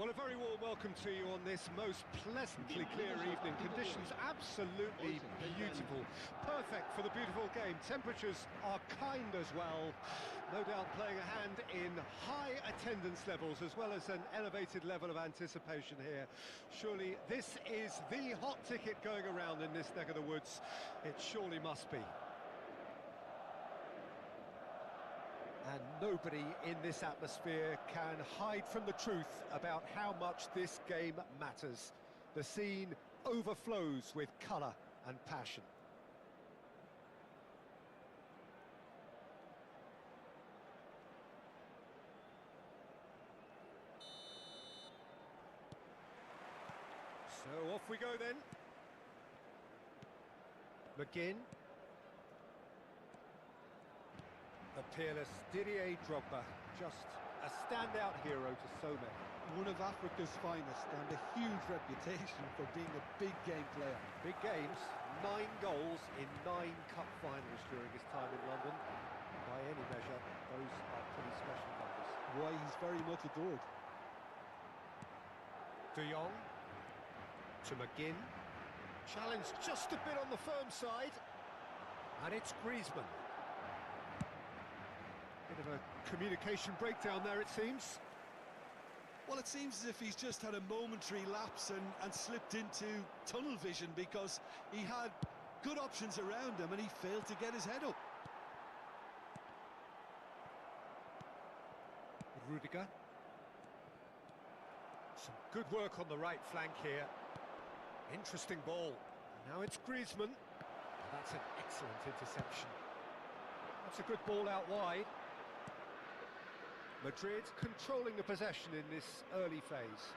Well, a very warm welcome to you on this most pleasantly clear evening. Conditions absolutely beautiful. Perfect for the beautiful game. Temperatures are kind as well. No doubt playing a hand in high attendance levels as well as an elevated level of anticipation here. Surely this is the hot ticket going around in this neck of the woods. It surely must be. And nobody in this atmosphere can hide from the truth about how much this game matters. The scene overflows with colour and passion. So off we go then. McGinn. The peerless Didier Drogba, just a standout hero to so many. One of Africa's finest and a huge reputation for being a big game player. Big games, 9 goals in 9 cup finals during his time in London. By any measure, those are pretty special numbers. Why, he's very much adored. De Jong to McGinn. Challenge just a bit on the firm side. And it's Griezmann. Bit of a communication breakdown there, it seems. Well, it seems as if he's just had a momentary lapse and slipped into tunnel vision, because he had good options around him and he failed to get his head up. Rudiger. Some good work on the right flank here. Interesting ball. Now it's Griezmann. That's an excellent interception. That's a good ball out wide. Madrid controlling the possession in this early phase.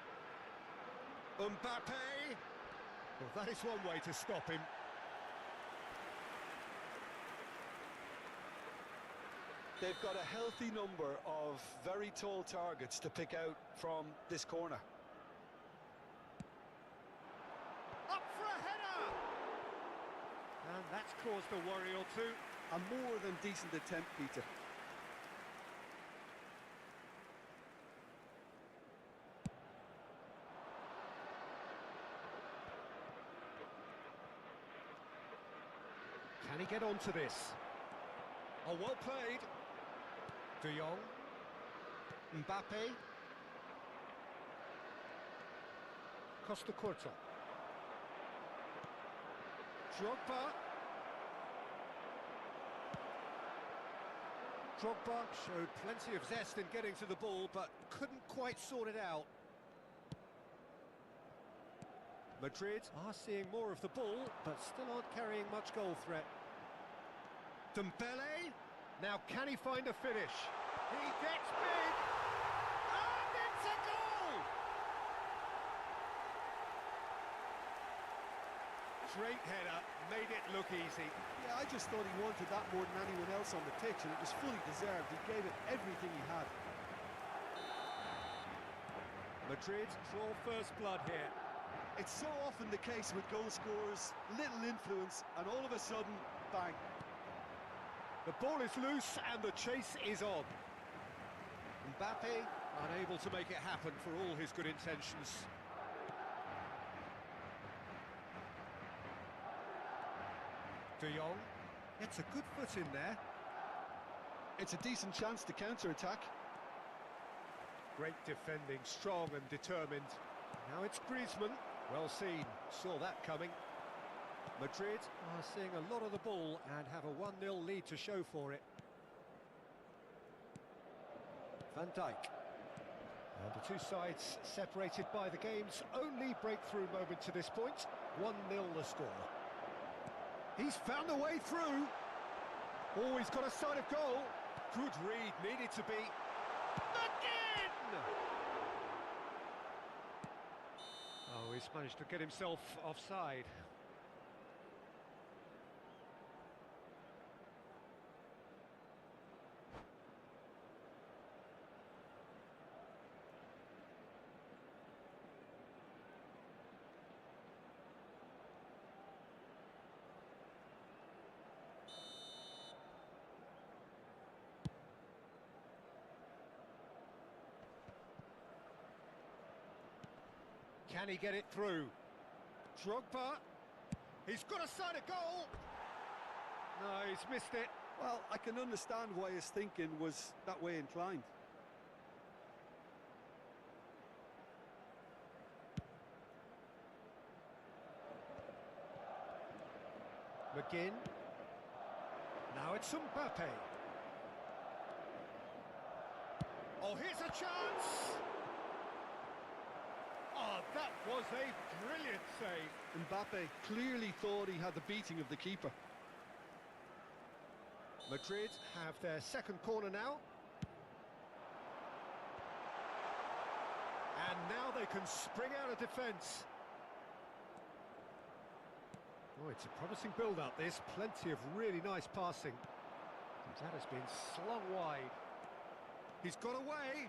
Mbappe! Well, that is one way to stop him. They've got a healthy number of very tall targets to pick out from this corner. Up for a header! And that's caused a worry or two. A more than decent attempt, Peter. Can he get onto this? Oh, well played. De Jong. Mbappe. Costa Curta. Drogba. Drogba showed plenty of zest in getting to the ball, but couldn't quite sort it out. Madrid are seeing more of the ball, but still aren't carrying much goal threat. Dembele. Now can he find a finish? He gets big! And it's a goal! Straight header, made it look easy. Yeah, I just thought he wanted that more than anyone else on the pitch, and it was fully deserved. He gave it everything he had. Madrid draw first blood here. It's so often the case with goal scorers, little influence, and all of a sudden, bang. The ball is loose and the chase is on. Mbappe unable to make it happen for all his good intentions. De Jong gets a good foot in there. It's a decent chance to counter-attack. Great defending, strong and determined. Now it's Griezmann. Well seen, saw that coming. Madrid are seeing a lot of the ball and have a 1-0 lead to show for it. Van Dijk. And the two sides separated by the game's only breakthrough moment to this point. 1-0 the score. He's found a way through. Oh, he's got a sight of goal. Good read, needed to be. Again! Oh, he's managed to get himself offside. Can he get it through? Drogba. He's got a sight of goal. No, he's missed it. Well, I can understand why his thinking was that way inclined. McGinn. Now it's Mbappe. Oh, here's a chance! Oh, that was a brilliant save. Mbappe clearly thought he had the beating of the keeper. Madrid have their second corner now. And now they can spring out of defence. Oh, it's a promising build-up, this. Plenty of really nice passing. And that has been slung wide. He's got away.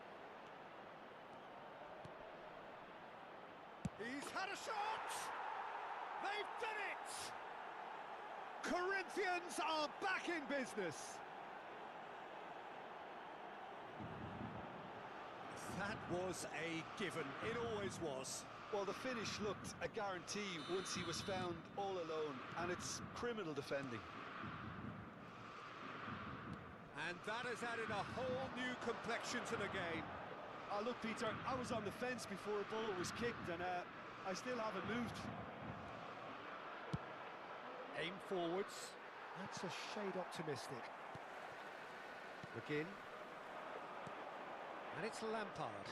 He's had a shot! They've done it! Corinthians are back in business. That was a given. It always was. Well, the finish looked a guarantee once he was found all alone, and it's criminal defending. And that has added a whole new complexion to the game. Look, Peter, I was on the fence before a ball was kicked, and I still haven't moved. Aim forwards. That's a shade optimistic. McGinn. And it's Lampard.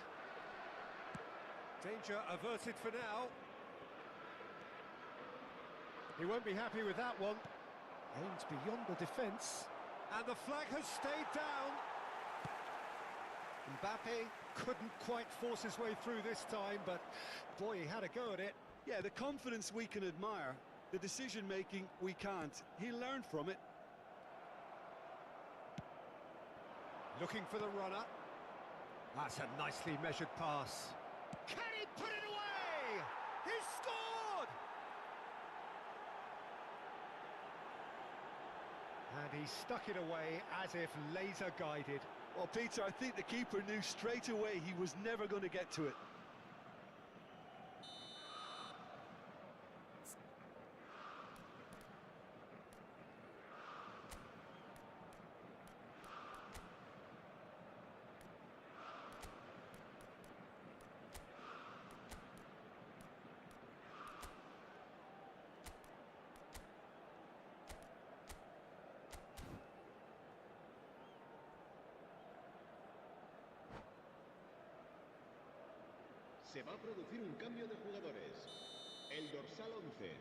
Danger averted for now. He won't be happy with that one. Aimed beyond the defence. And the flag has stayed down. Mbappe couldn't quite force his way through this time, but boy, he had a go at it. Yeah, the confidence we can admire, the decision-making we can't. He'll learn from it. Looking for the runner. That's a nicely measured pass. Can he put it away? He's scored! And he stuck it away as if laser-guided. Well, Peter, I think the keeper knew straight away he was never going to get to it. Se va a producir un cambio de jugadores. El dorsal 11.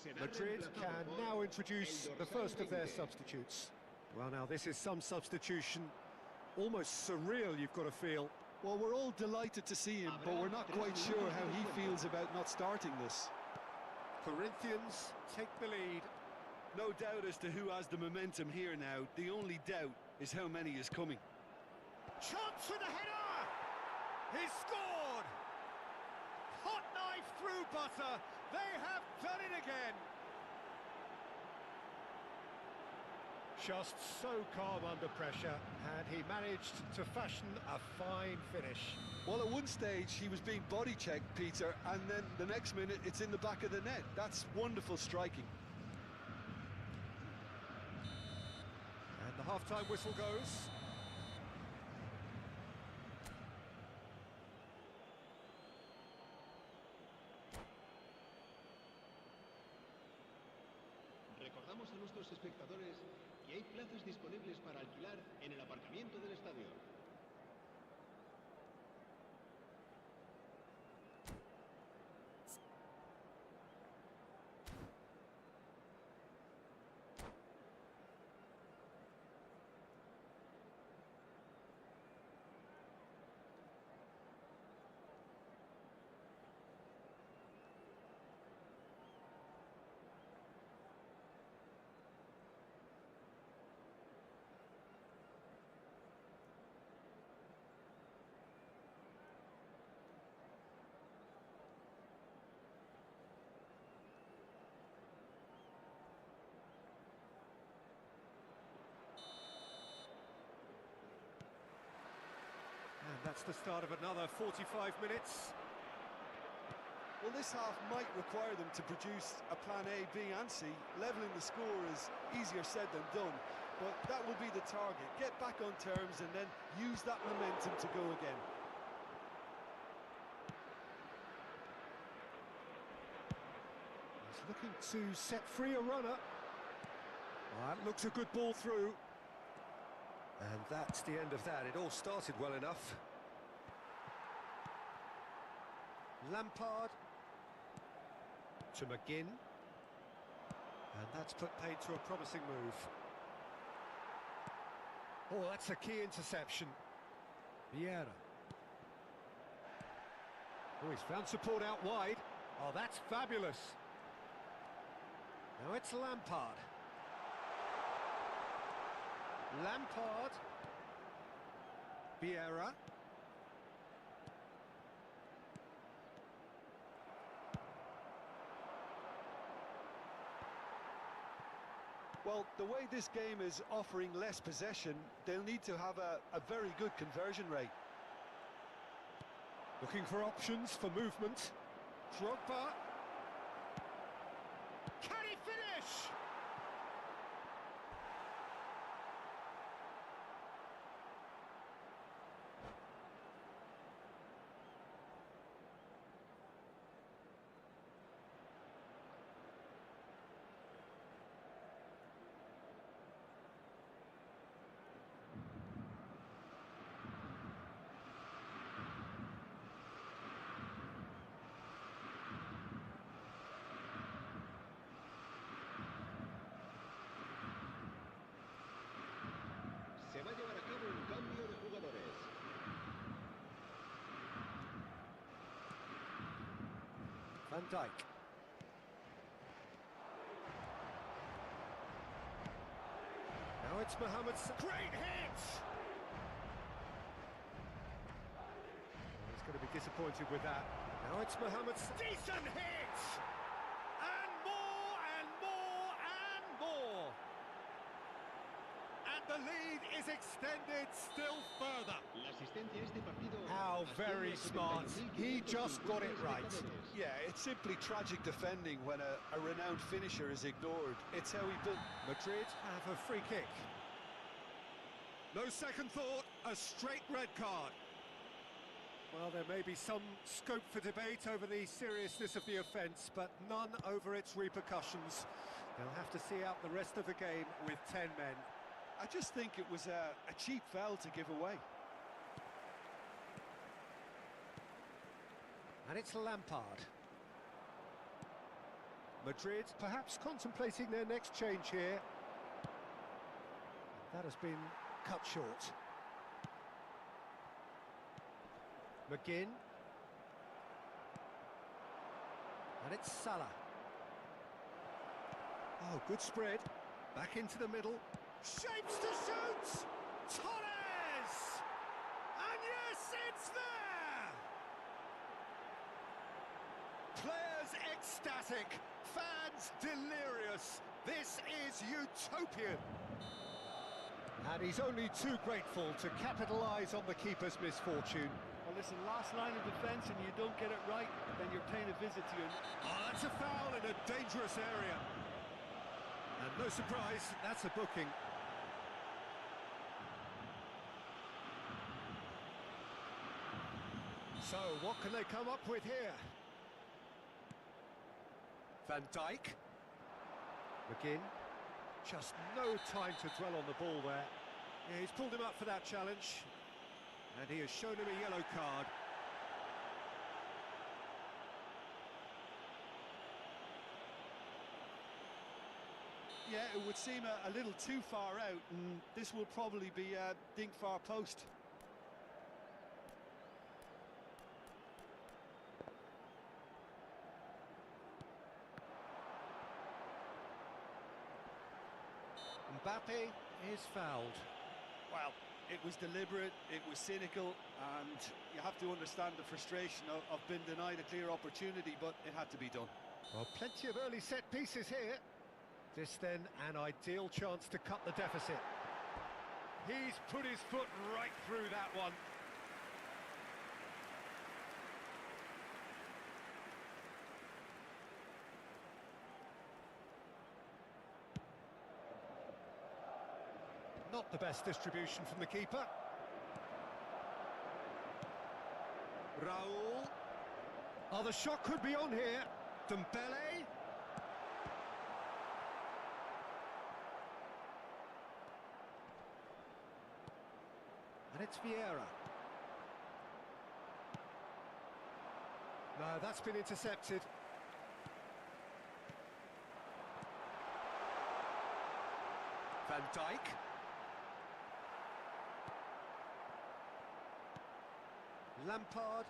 Será Madrid reemplazado can por now introduce el the dorsal first of their 20. substitutes. Well, now this is some substitution. Almost surreal, you've got to feel. Well, we're all delighted to see him, but we're not quite sure how he feels about not starting this. Corinthians take the lead. No doubt as to who has the momentum here now. The only doubt is how many is coming. Chance with a header! He's scored! Hot knife through butter. They have done it again. Just so calm under pressure, and he managed to fashion a fine finish. Well, at one stage he was being body checked, Peter, and then the next minute it's in the back of the net. That's wonderful striking. And the half-time whistle goes. Recordamos a nuestros espectadores que hay plazas disponibles para alquilar en el aparcamiento del estadio. And that's the start of another 45 minutes. Well, this half might require them to produce a plan A, B and C. Levelling the score is easier said than done, but that will be the target. Get back on terms and then use that momentum to go again. He's looking to set free a runner. That looks a good ball through. And that's the end of that. It all started well enough. Lampard to McGinn. And that's put paid to a promising move. Oh, that's a key interception. Vieira. Oh, he's found support out wide. Oh, that's fabulous. Now it's Lampard. Lampard. Vieira. Well, the way this game is offering less possession, they'll need to have a very good conversion rate. Looking for options for movement. Drogba. Can he finish? Van Dijk. Now it's Mohamed. Great hit! He's going to be disappointed with that. Now it's Mohamed. Decent hit! And more and more and more! And the lead is extended still further. La asistencia a este partido How very smart. He just got it right. Yeah, it's simply tragic defending when a renowned finisher is ignored. It's how he built. Madrid have a free kick. No second thought, a straight red card. Well, there may be some scope for debate over the seriousness of the offence, but none over its repercussions. They'll have to see out the rest of the game with 10 men. I just think it was a cheap foul to give away. And it's Lampard. Madrid perhaps contemplating their next change here. That has been cut short. McGinn. And it's Salah. Oh, good spread. Back into the middle. Shapes to shoot! Torres! And yes, it's there! Players ecstatic, fans delirious. This is utopian. And he's only too grateful to capitalise on the keeper's misfortune. Well, listen, last line of defence and you don't get it right, then you're paying a visit to your... Oh, that's a foul in a dangerous area. And no surprise, that's a booking. So, what can they come up with here? Van Dijk. McGinn. Just no time to dwell on the ball there. Yeah, he's pulled him up for that challenge. And he has shown him a yellow card. Yeah, it would seem a little too far out, and this will probably be a dink far post. Mbappe is fouled. Well, it was deliberate, it was cynical, and you have to understand the frustration of being denied a clear opportunity, but it had to be done. Well, plenty of early set pieces here. This then an ideal chance to cut the deficit. He's put his foot right through that one. Not the best distribution from the keeper. Raul. Oh, the shot could be on here. Dembele. And it's Vieira. No, that's been intercepted. Van Dijk. Lampard.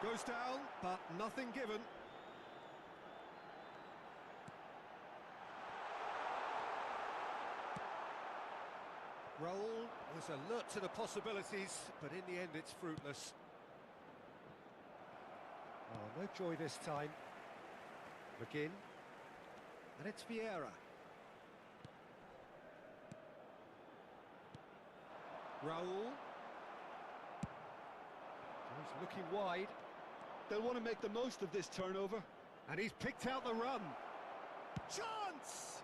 Goes down, but nothing given. Raul was alert to the possibilities, but in the end it's fruitless. Oh, no joy this time. McGinn. And it's Vieira. Raul. He's looking wide. They'll want to make the most of this turnover. And he's picked out the run. Chance!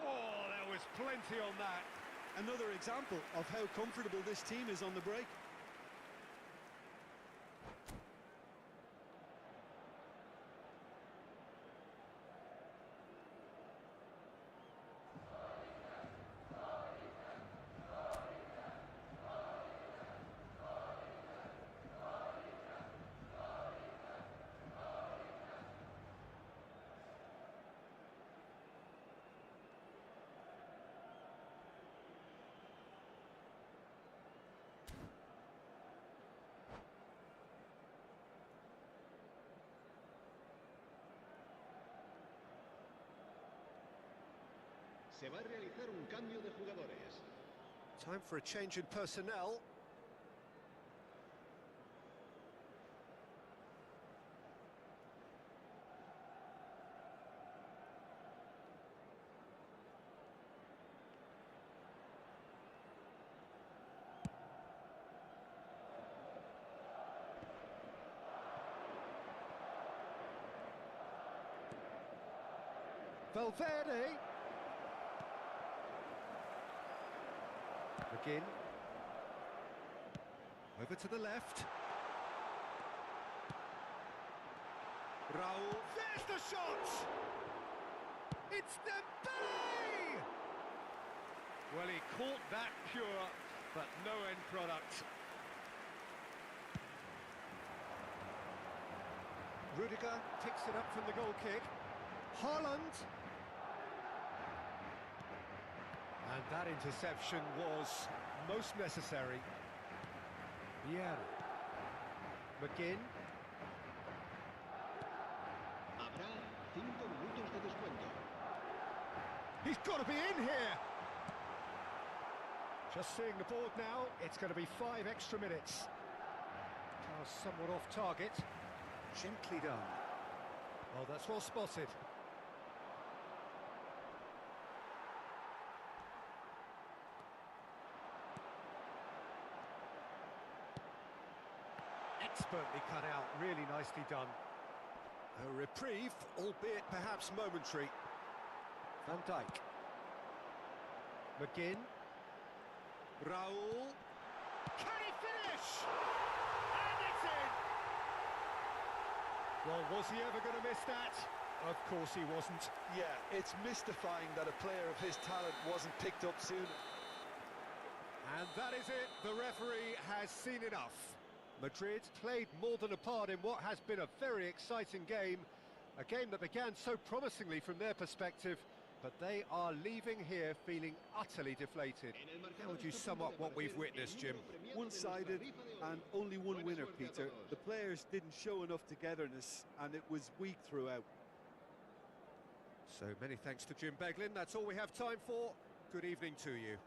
Oh, there was plenty on that. Another example of how comfortable this team is on the break. Se va a realizar un cambio de jugadores. Time for a change in personnel. Valverde. McGinn. Over to the left. Raul. There's the shot! It's Dembele! Well, he caught that pure, but no end product. Rudiger picks it up from the goal kick. Haaland. And that interception was most necessary. Yeah. McGinn. Habrá 5 minutos de descuento. He's got to be in here! Just seeing the board now, it's going to be 5 extra minutes. Now somewhat off target. Gently done. Oh, that's well spotted. Expertly cut out, really nicely done. A reprieve, albeit perhaps momentary. Van Dijk. McGinn. Raul. Can he finish? And it's in! Well, was he ever going to miss that? Of course he wasn't. Yeah, it's mystifying that a player of his talent wasn't picked up sooner. And that is it. The referee has seen enough. Madrid played more than a part in what has been a very exciting game. A game that began so promisingly from their perspective, but they are leaving here feeling utterly deflated. How would you sum up what we've witnessed, Jim? One-sided and only one winner, Peter. The players didn't show enough togetherness and it was weak throughout. So many thanks to Jim Beglin. That's all we have time for. Good evening to you.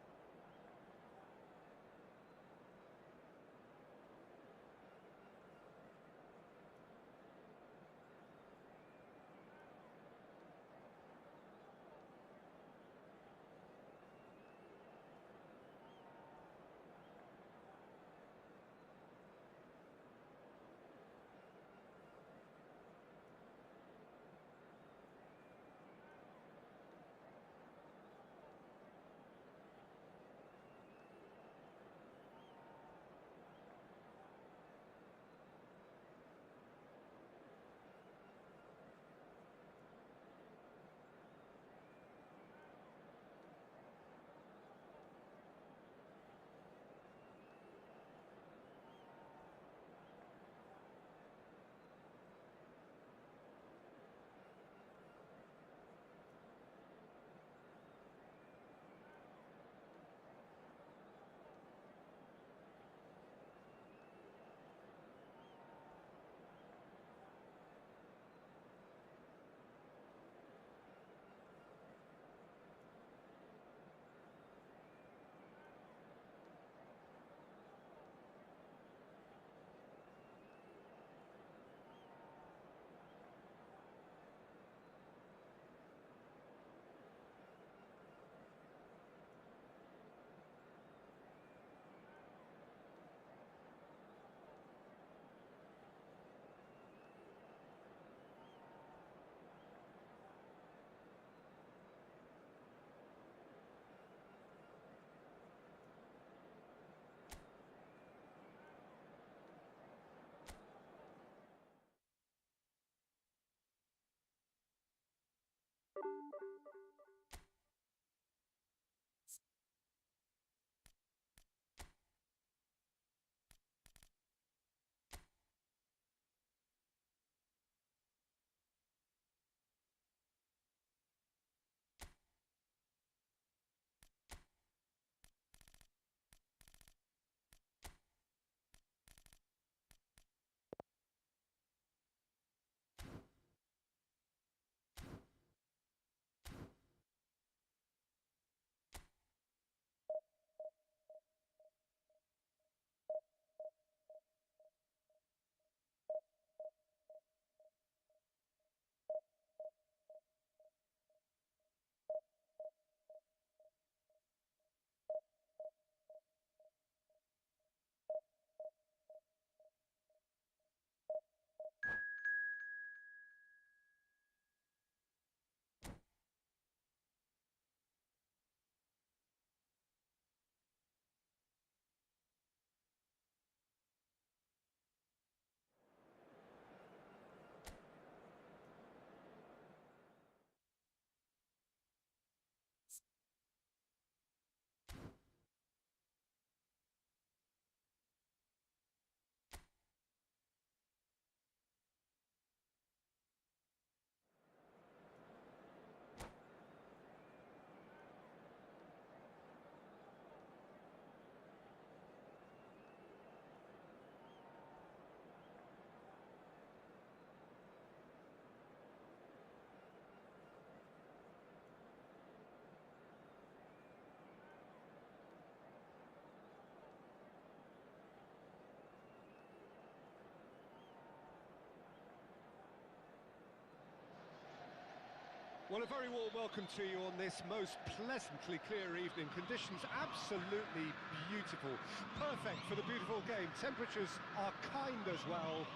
Well, a very warm welcome to you on this most pleasantly clear evening. Conditions absolutely beautiful. Perfect for the beautiful game. Temperatures are kind as well.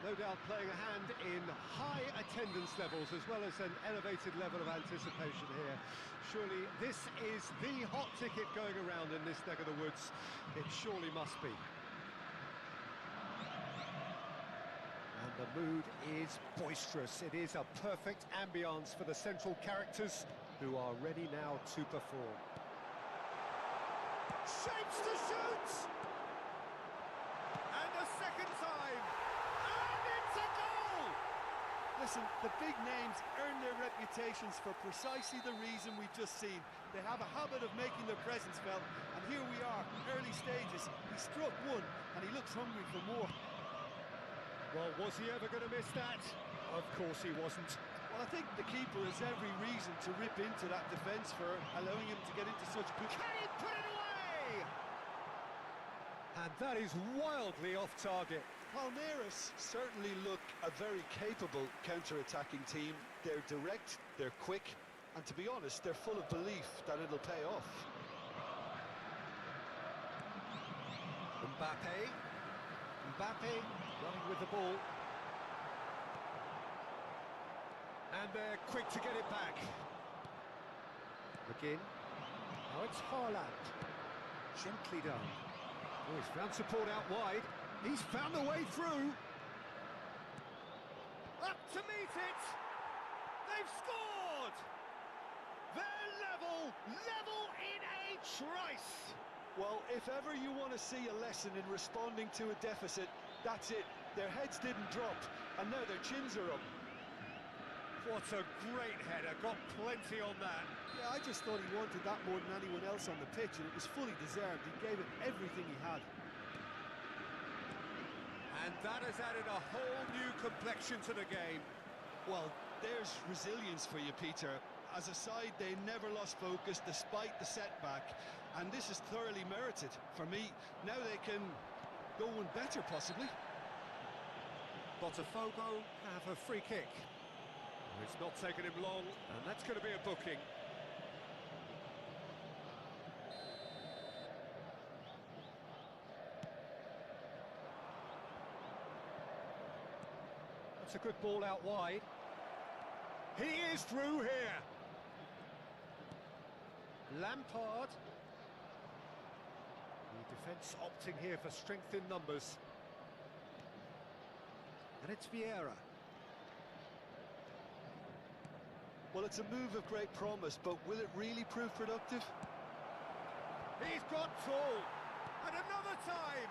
No doubt playing a hand in high attendance levels as well as an elevated level of anticipation here. Surely this is the hot ticket going around in this neck of the woods. It surely must be. And the mood is boisterous. It is a perfect ambience for the central characters who are ready now to perform. Shapes to shoot! And a second time! And it's a goal! Listen, the big names earn their reputations for precisely the reason we've just seen. They have a habit of making their presence felt, and here we are, early stages. He struck one, and he looks hungry for more. Well, was he ever going to miss that? Of course he wasn't. Well, I think the keeper has every reason to rip into that defence for allowing him to get into such good... Can he put it away? And that is wildly off target. Palmeiras certainly look a very capable counter-attacking team. They're direct, they're quick, and to be honest, they're full of belief that it'll pay off. Mbappe running with the ball. And they're quick to get it back. McGinn. Now it's Haaland. Gently done. Oh, he's found support out wide. He's found a way through. Up to meet it. They've scored. They're level in a trice. Well, if ever you want to see a lesson in responding to a deficit, that's it. Their heads didn't drop, and now their chins are up. What a great header, got plenty on that. Yeah, I just thought he wanted that more than anyone else on the pitch, and it was fully deserved. He gave it everything he had. And that has added a whole new complexion to the game. Well, there's resilience for you, Peter. As a side, they never lost focus despite the setback, and this is thoroughly merited. For me, now they can go one better, possibly. Botafogo have a free kick. It's not taken him long, and that's going to be a booking. That's a good ball out wide. He is through here. Lampard. The defence opting here for strength in numbers. And it's Vieira. Well, it's a move of great promise, but will it really prove productive? He's got tall. And another time.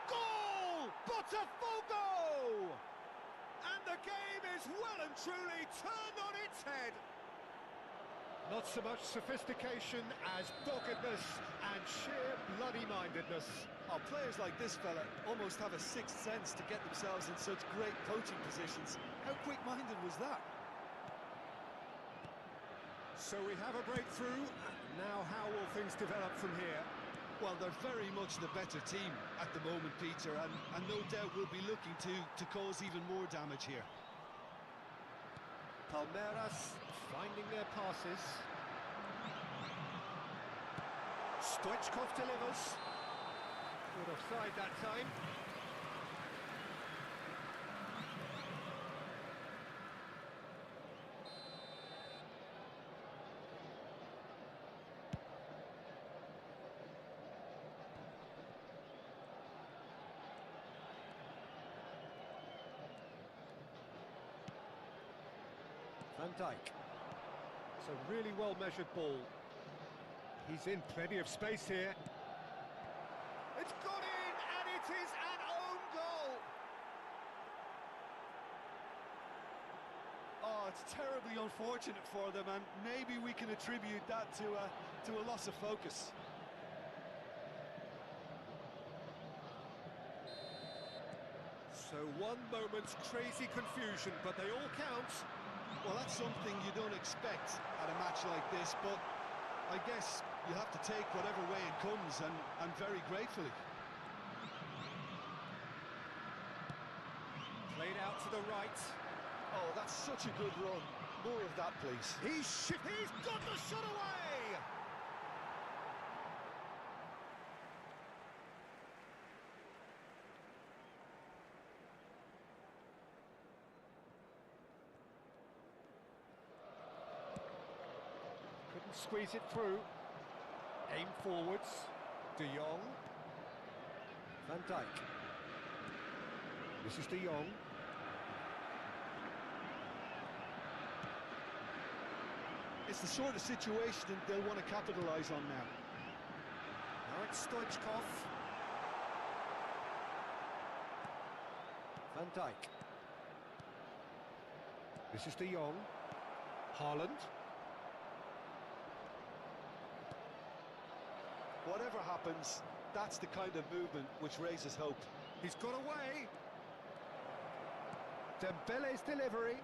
Goal! Botafogo! And the game is well and truly turned on its head. Not so much sophistication as doggedness and sheer bloody-mindedness. Oh, players like this fella almost have a sixth sense to get themselves in such great coaching positions. How quick-minded was that? So we have a breakthrough. Now how will things develop from here? Well, they're very much the better team at the moment, Peter, and no doubt will be looking to cause even more damage here. Palmeiras finding their passes. Stoichkov delivers. Good offside that time. Van Dijk. It's a really well-measured ball. He's in plenty of space here. It's got in, and it is an own goal. Oh, it's terribly unfortunate for them, and maybe we can attribute that to a loss of focus. So one moment's crazy confusion, but they all count. Well, that's something you don't expect at a match like this, but I guess you have to take whatever way it comes, and very gratefully. Played out to the right. Oh, that's such a good run. More of that, please. He's got the shot away! Couldn't squeeze it through. Aim forwards. De Jong. Van Dijk. This is De Jong. It's the sort of situation they'll want to capitalise on now. Now it's Stoichkov. Van Dijk. This is De Jong. Haaland. Whatever happens, that's the kind of movement which raises hope. He's got away. Dembele's delivery.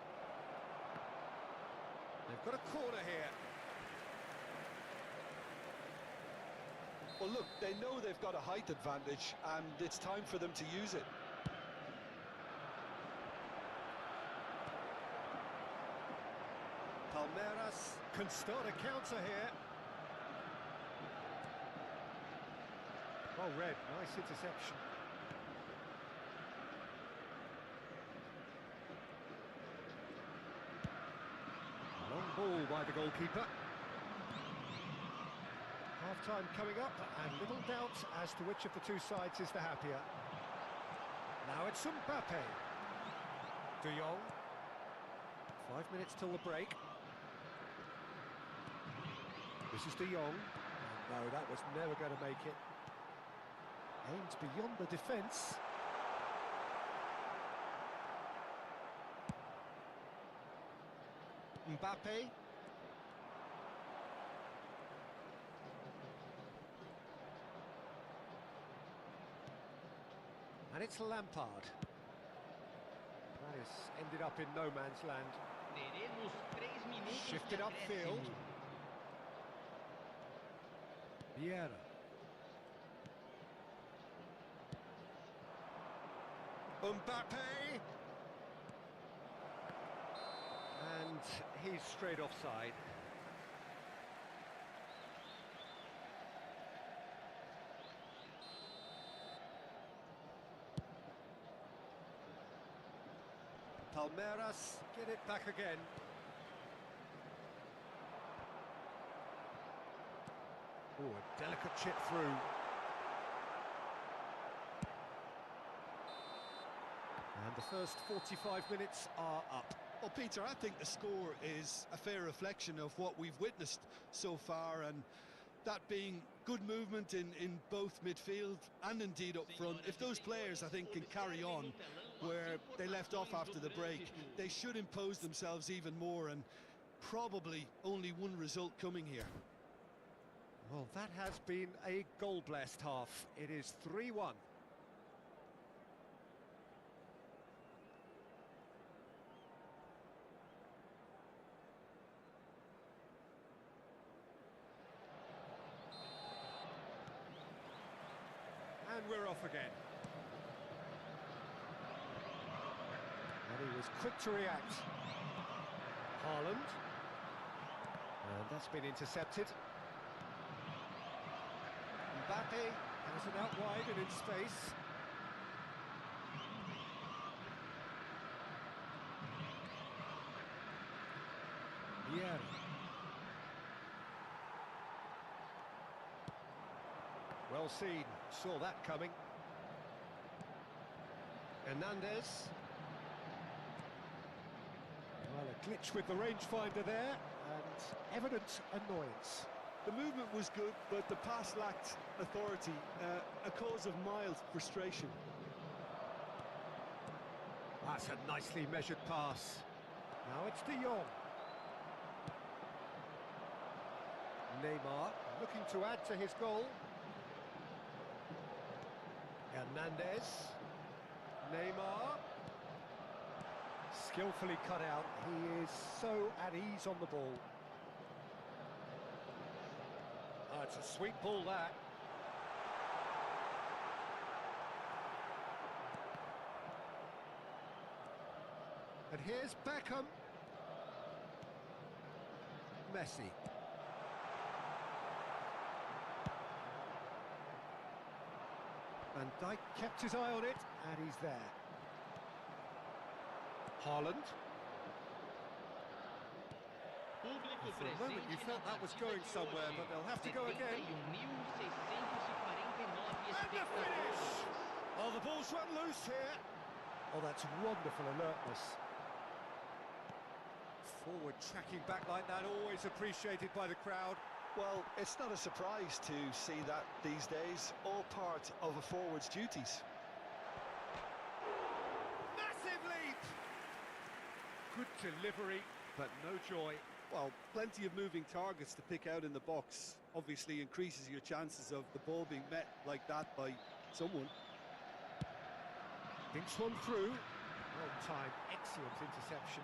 They've got a corner here. Well, look, they know they've got a height advantage, and it's time for them to use it. Palmeiras can start a counter here. Oh, red, nice interception. Long ball by the goalkeeper. Half-time coming up, and little doubt as to which of the two sides is the happier. Now it's Mbappe. De Jong. 5 minutes till the break. This is De Jong. No, that was never going to make it. Aimed beyond the defence. Mbappe. And it's Lampard. That has ended up in no man's land. Shifted upfield. Vieira. Mbappe! And he's straight offside. Palmeiras get it back again. Oh, a delicate chip through. And the first 45 minutes are up. Well, Peter, I think the score is a fair reflection of what we've witnessed so far, and that being good movement in both midfield and indeed up front. If those players, I think, can carry on where they left off after the break, they should impose themselves even more, and probably only one result coming here. Well, that has been a goal-blessed half. It is 3-1. And we're off again. And he was quick to react. Haaland. And that's been intercepted. Mbappe has it out wide and in space. Vieira. Well seen, saw that coming. Hernandez. Well, a glitch with the rangefinder there, and evident annoyance. The movement was good, but the pass lacked authority, a cause of mild frustration. That's a nicely measured pass. Now it's De Jong. Neymar looking to add to his goal. Hernandez. Neymar. Skillfully cut out. He is so at ease on the ball. Oh, it's a sweet ball, that. And here's Beckham. Messi. Van Dijk kept his eye on it, and he's there. Haaland. For a moment you felt that was going somewhere, but they'll have to go again. And the finish! Oh, the ball's run loose here. Oh, that's wonderful alertness. Forward tracking back like that, always appreciated by the crowd. Well, it's not a surprise to see that these days, all part of a forward's duties. Massive leap! Good delivery, but no joy. Well, plenty of moving targets to pick out in the box. Obviously increases your chances of the ball being met like that by someone. Thinks one through. Well timed, excellent interception.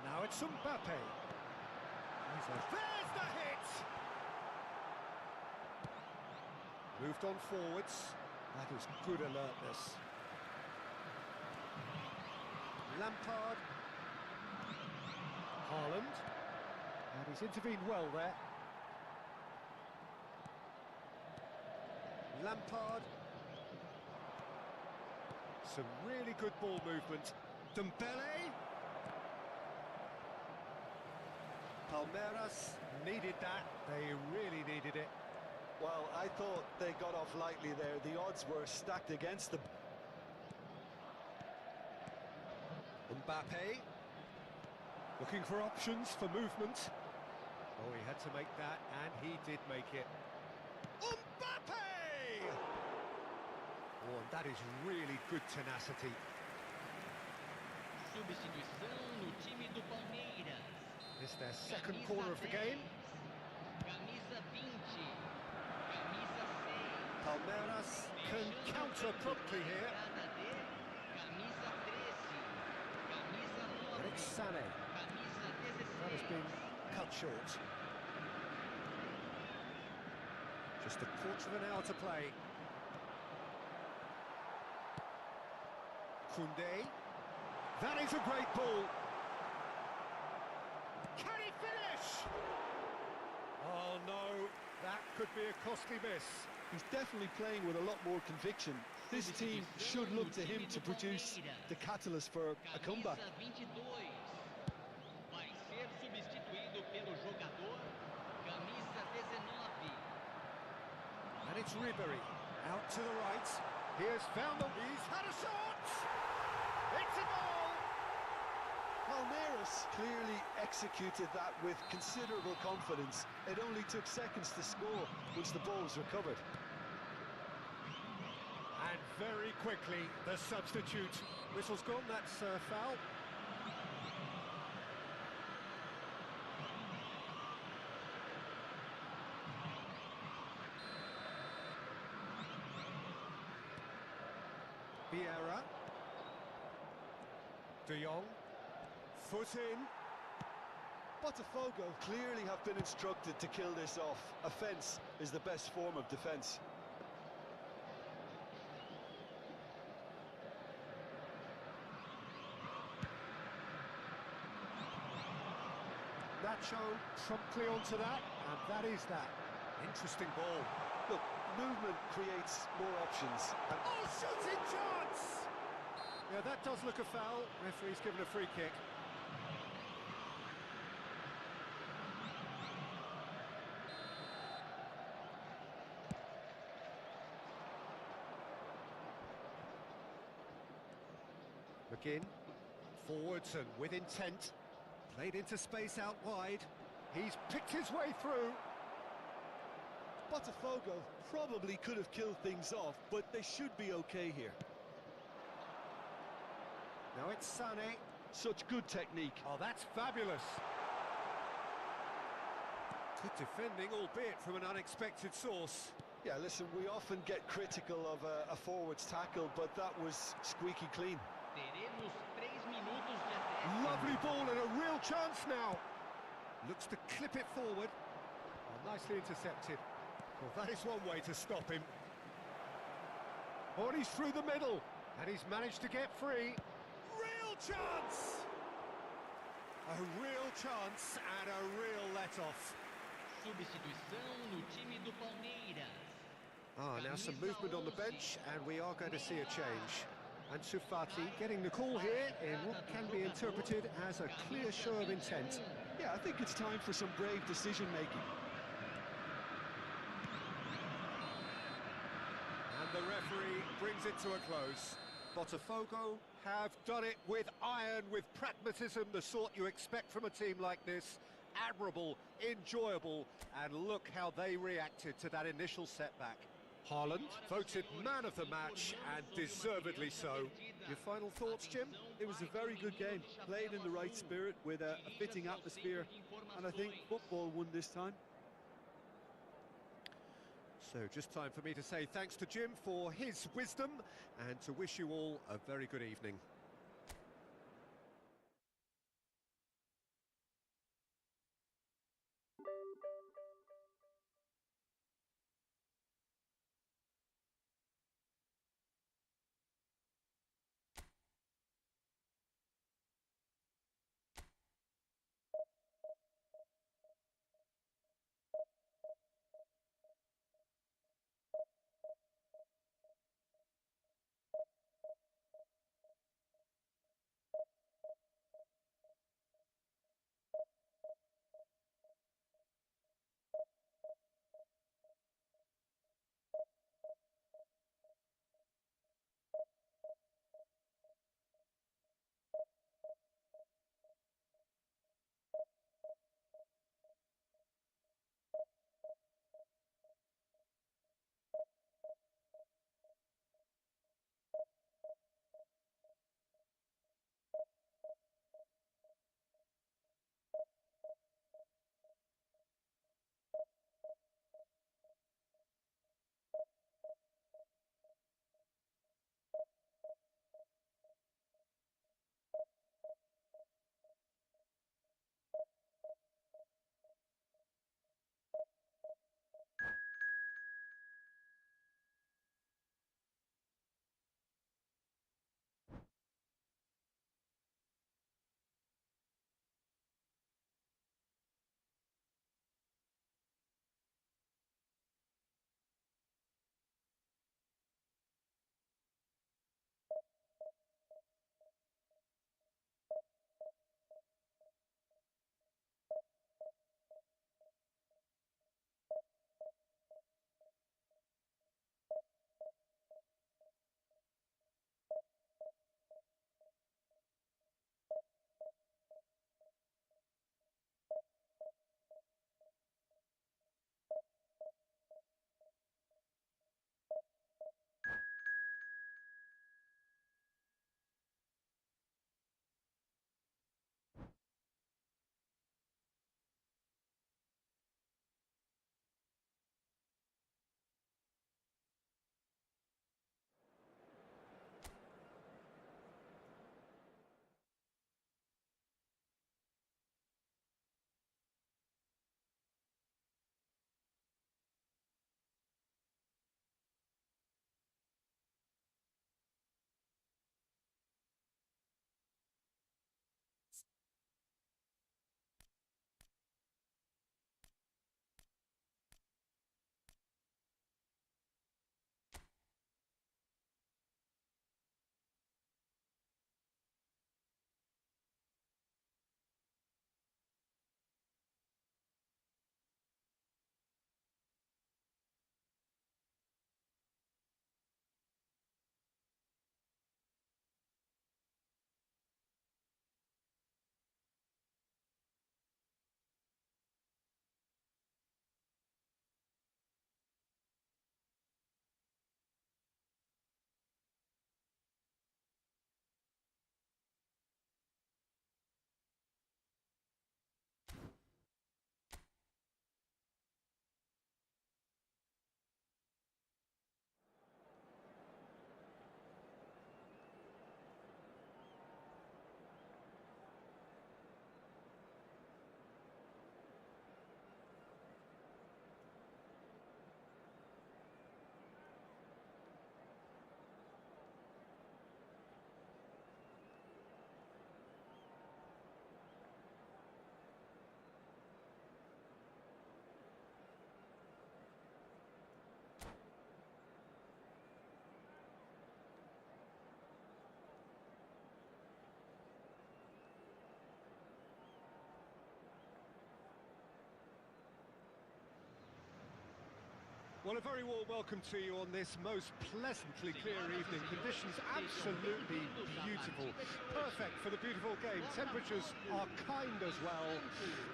Now it's Mbappe. There's the hit! Moved on forwards. That is good alertness. Lampard. Haaland. And he's intervened well there. Lampard. Some really good ball movement. Dembele. Palmeiras needed that. They really needed it. Well, I thought they got off lightly there. The odds were stacked against them. Mbappe. Looking for options for movement. Oh, he had to make that, and he did make it. Mbappe! Oh, and that is really good tenacity. Substituição no time do Palmeiras. It's their second corner of the game. Camisa 20. Camisa 6. Palmeiras can counter promptly here. Camisa 13. Camisa 9. And it's Sané. Camisa 16. That has been cut short. Just a quarter of an hour to play. Koundé. That is a great ball. Can he finish? Oh no, that could be a costly miss. He's definitely playing with a lot more conviction. This team should look to him to produce the catalyst for a comeback. Camisa 22. Vai ser substituído pelo jogador camisa 19. And it's Ribery, out to the right. Here's found them. He's had a shot! It's a goal! Palmeiras clearly executed that with considerable confidence. It only took seconds to score once the ball was recovered. And very quickly, the substitute. Whistle's gone, that's foul. Vieira. De Jong. Foot in. Botafogo clearly have been instructed to kill this off. Offence is the best form of defence. Nacho promptly onto that, and that is that. Interesting ball. Look, movement creates more options. And Oh, shooting chance! Yeah, that does look a foul. Referee's given a free kick. McGinn, forwards and with intent. Played into space out wide. He's picked his way through. Botafogo probably could have killed things off, but they should be okay here. Now it's Sané. Such good technique. Oh, that's fabulous. Good defending, albeit from an unexpected source. Yeah, listen, we often get critical of a forward's tackle, but that was squeaky clean. Teremos 3 minutos de acréscimo. Lovely ball and a real chance now. Looks to clip it forward. Oh, nicely intercepted. Well, that is one way to stop him. Oh, and he's through the middle. And he's managed to get free. Real chance! A real chance and a real let-off. Substituição no time do Palmeiras. Now some movement on the bench, and we are going to see a change. And Fati getting the call here in what can be interpreted as a clear show of intent. Yeah, I think it's time for some brave decision-making. And the referee brings it to a close. Botafogo have done it with iron, with pragmatism, the sort you expect from a team like this. Admirable, enjoyable, and look how they reacted to that initial setback. Haaland voted man of the match, and deservedly so. Your final thoughts, Jim? It was a very good game, played in the right spirit with a fitting atmosphere, and I think football won this time. So just time for me to say thanks to Jim for his wisdom, and to wish you all a very good evening. Well, a very warm welcome to you on this most pleasantly clear evening. Conditions absolutely beautiful. Perfect for the beautiful game. Temperatures are kind as well.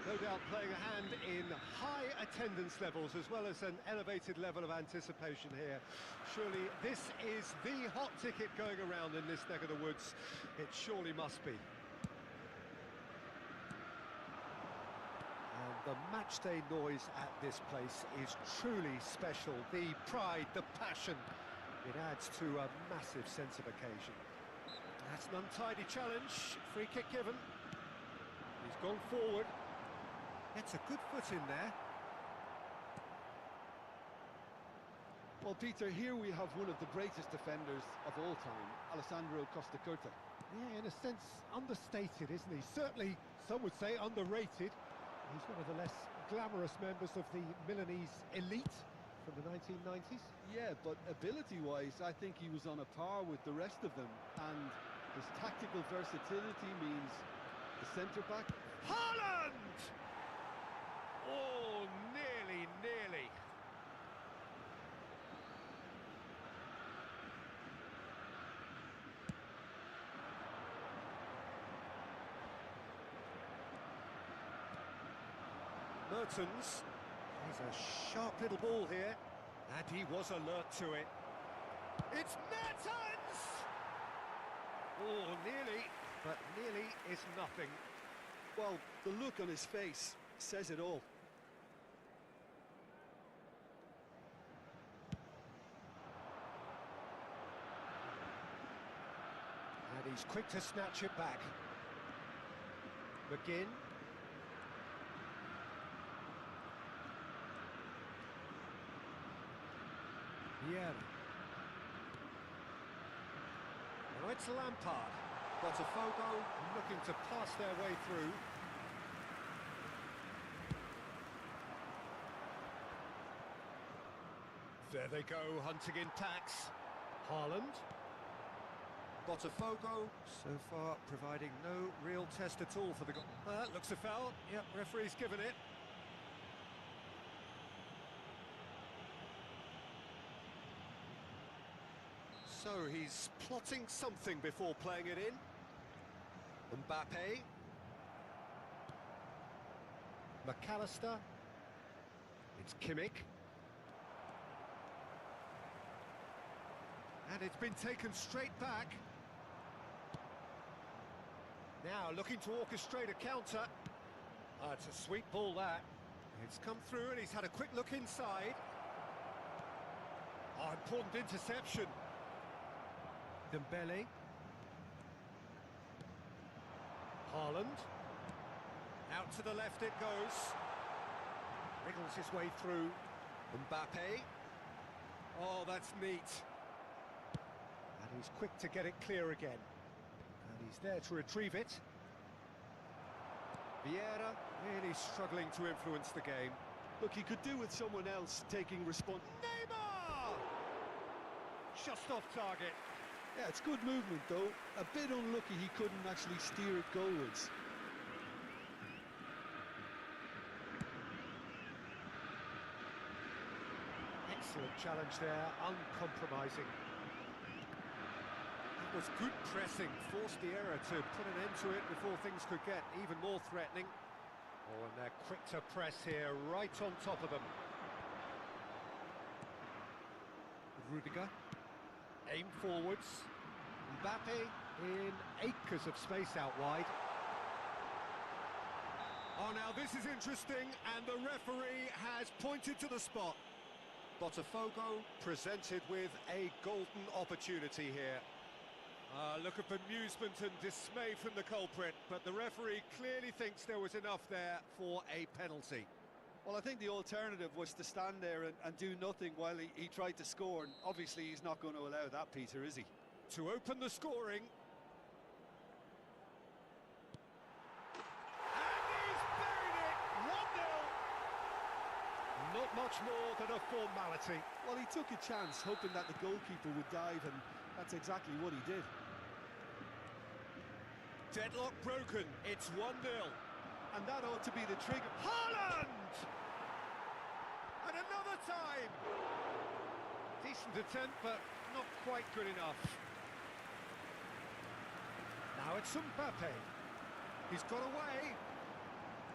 No doubt playing a hand in high attendance levels as well as an elevated level of anticipation here. Surely this is the hot ticket going around in this neck of the woods. It surely must be. The matchday noise at this place is truly special. The pride, the passion, it adds to a massive sense of occasion. That's an untidy challenge, free kick given. He's gone forward. Gets a good foot in there. Well, Peter, here we have one of the greatest defenders of all time, Alessandro Costa Curta. Yeah, in a sense, understated, isn't he? Certainly, some would say underrated. He's one of the less glamorous members of the Milanese elite from the 1990s. Yeah, but ability-wise, I think he was on a par with the rest of them. And his tactical versatility means the centre-back... Haaland! Oh, nearly. Mertens, he's a sharp little ball here, and he was alert to it. It's Mertens! Oh, nearly, but nearly is nothing. Well, the look on his face says it all. And he's quick to snatch it back. McGinn. Yeah. Now it's Lampard. Botafogo looking to pass their way through. There they go, hunting in packs. Haaland. Botafogo, so far providing no real test at all for the goal. That looks a foul. Yep, referee's given it. So he's plotting something before playing it in. Mbappe. McAllister. It's Kimmich. And it's been taken straight back. Now looking to orchestrate a counter. It's a sweet ball, that. It's come through and he's had a quick look inside. Oh, important interception. Dembele. Haaland. Out to the left it goes. Wriggles his way through. Mbappe. Oh, that's neat. And he's quick to get it clear again. And he's there to retrieve it. Vieira really struggling to influence the game. Look, he could do with someone else taking response. Neymar! Just off target. Yeah, it's good movement, though. A bit unlucky he couldn't actually steer it goalwards. Excellent challenge there, uncompromising. That was good pressing, forced the error to put an end to it before things could get even more threatening. Oh, and they're quick to press here, right on top of them. Rudiger. Aim forwards. Mbappe in acres of space out wide. Oh, now this is interesting, and the referee has pointed to the spot. Botafogo presented with a golden opportunity here. Look of amusement and dismay from the culprit, but the referee clearly thinks there was enough there for a penalty. Well, I think the alternative was to stand there and do nothing while he tried to score, and obviously he's not going to allow that, Peter, is he? To open the scoring. And he's buried it! 1-0! Not much more than a formality. Well, he took a chance, hoping that the goalkeeper would dive, and that's exactly what he did. Deadlock broken, it's 1-0. And that ought to be the trigger. Haaland! And another time! Decent attempt, but not quite good enough. Now it's Mbappe. He's got away.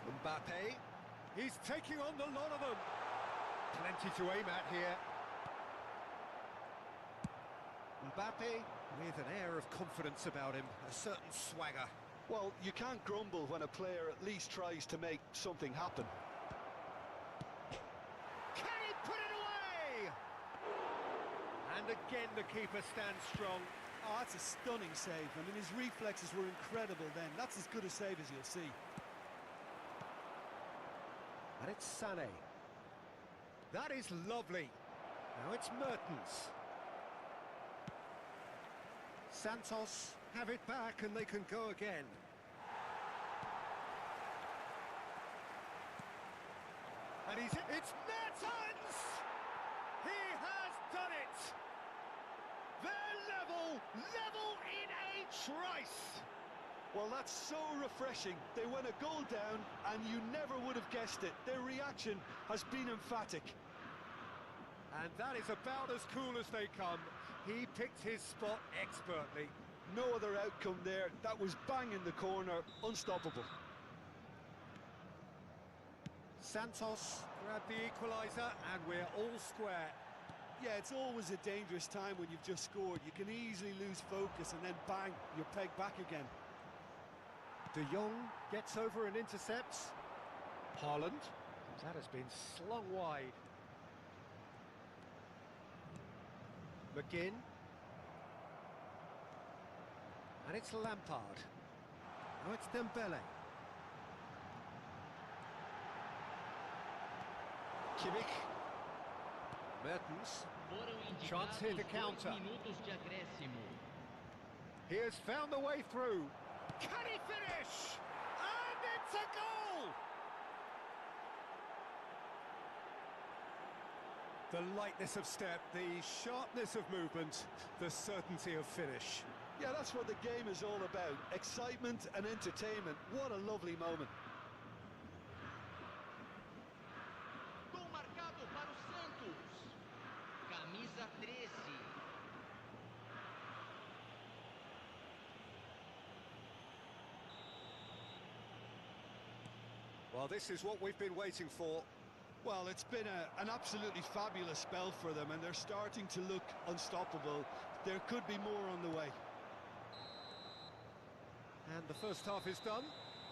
Mbappe. He's taking on the lot of them. Plenty to aim at here. Mbappe with an air of confidence about him, a certain swagger. Well, you can't grumble when a player at least tries to make something happen. Can he put it away? And again the keeper stands strong. Oh, that's a stunning save. I mean, his reflexes were incredible then. That's as good a save as you'll see. And it's Sané. That is lovely. Now it's Mertens. Santos have it back and they can go again. And it's Mertens! He has done it! They're level in a trice! Well, that's so refreshing. They went a goal down and you never would have guessed it. Their reaction has been emphatic. And that is about as cool as they come. He picked his spot expertly. No other outcome there. That was bang in the corner, unstoppable. Santos grabbed the equaliser and we're all square. Yeah, it's always a dangerous time when you've just scored. You can easily lose focus and then bang, you're pegged back again. De Jong gets over and intercepts. Haaland. That has been slung wide. McGinn. And it's Lampard. Now it's Dembele. Kimmich. Mertens. Chance here to counter. He has found the way through. Can he finish? And it's a goal! The lightness of step, the sharpness of movement, the certainty of finish. Yeah, that's what the game is all about. Excitement and entertainment. What a lovely moment. Gol marcado para o Santos. Camisa 13. Well, this is what we've been waiting for. Well, it's been an absolutely fabulous spell for them, and they're starting to look unstoppable. There could be more on the way. And the first half is done.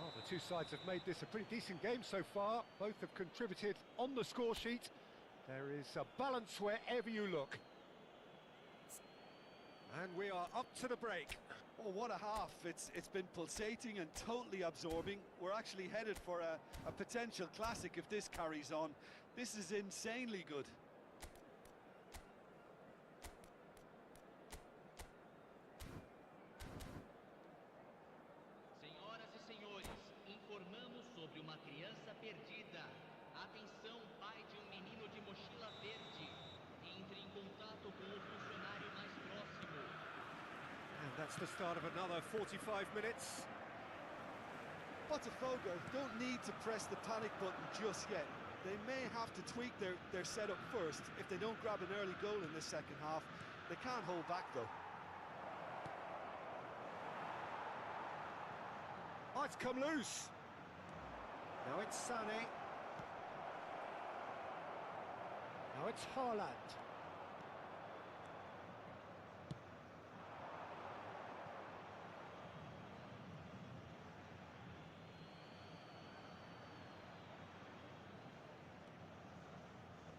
Well, the two sides have made this a pretty decent game so far. Both have contributed on the score sheet. There is a balance wherever you look. And we are up to the break. Oh, what a half. It's been pulsating and totally absorbing. We're actually headed for a potential classic if this carries on. This is insanely good. Senhoras e senhores, informamos sobre uma criança perdida. Atenção, pai de menino de mochila verde. Entre em contato com o funcionário mais próximo. And that's the start of another 45 minutes. Botafogo don't need to press the panic button just yet. They may have to tweak their setup first if they don't grab an early goal in this second half. They can't hold back though. Oh, it's come loose. Now it's Sané. Now it's Haaland.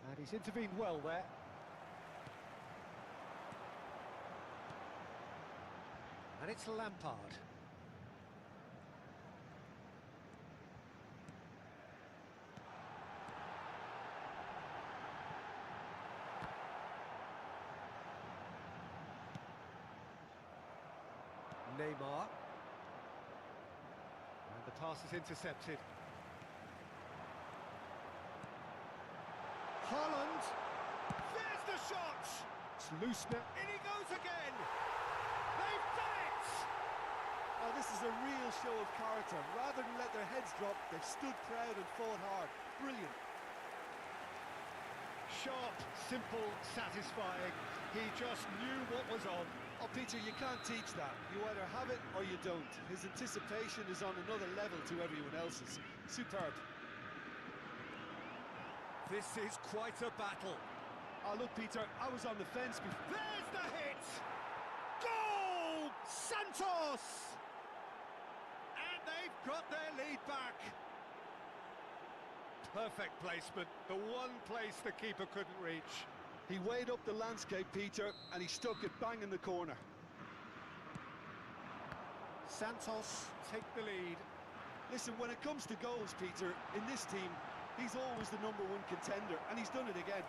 And he's intervened well there. And it's Lampard. Neymar. And the pass is intercepted. Haaland. There's the shot. It's loose now. In he goes again. They've done it. Oh, this is a real show of character. Rather than let their heads drop, they've stood proud and fought hard. Brilliant. Sharp, simple, satisfying. He just knew what was on. Oh, Peter, you can't teach that. You either have it or you don't. His anticipation is on another level to everyone else's. Superb. This is quite a battle. Oh, look, Peter, I was on the fence before. There's the hit! Goal! Santos! And they've got their lead back. Perfect placement, the one place the keeper couldn't reach. He weighed up the landscape, Peter, and he stuck it bang in the corner. Santos take the lead. Listen, when it comes to goals, Peter, in this team, he's always the #1 contender, and he's done it again.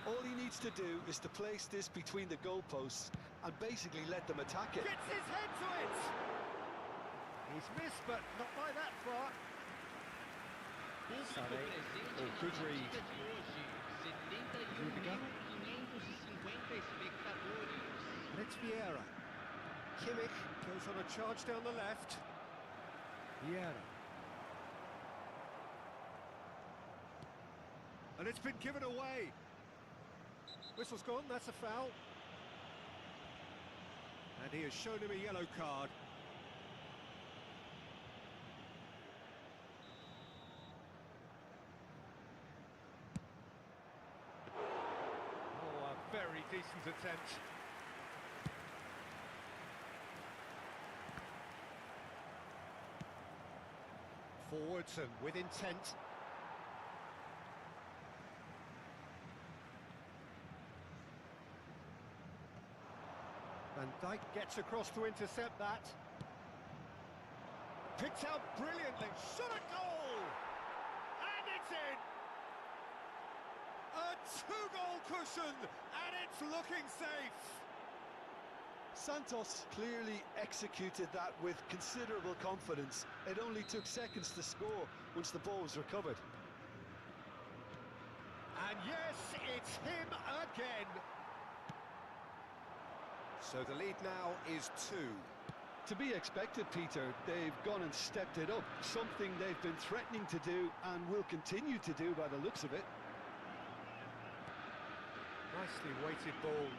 All he needs to do is to place this between the goalposts and basically let them attack it. Gets his head to it! He's missed, but not by that far. Público Sané. presente Oh, good na read. partida de hoje, 71.550 espectadores. And it's Vieira. Kimmich goes on a charge down the left. Vieira. And it's been given away. Whistle's gone, that's a foul. And he has shown him a yellow card. Oh, a very decent attempt. Forwards and with intent. Van Dijk gets across to intercept that. Picked out brilliantly, shot a goal! And it's in! A two-goal cushion, and it's looking safe! Santos clearly executed that with considerable confidence. It only took seconds to score once the ball was recovered. And yes, it's him again! So the lead now is 2. To be expected, Peter. They've gone and stepped it up, something they've been threatening to do and will continue to do by the looks of it. Nicely weighted ball.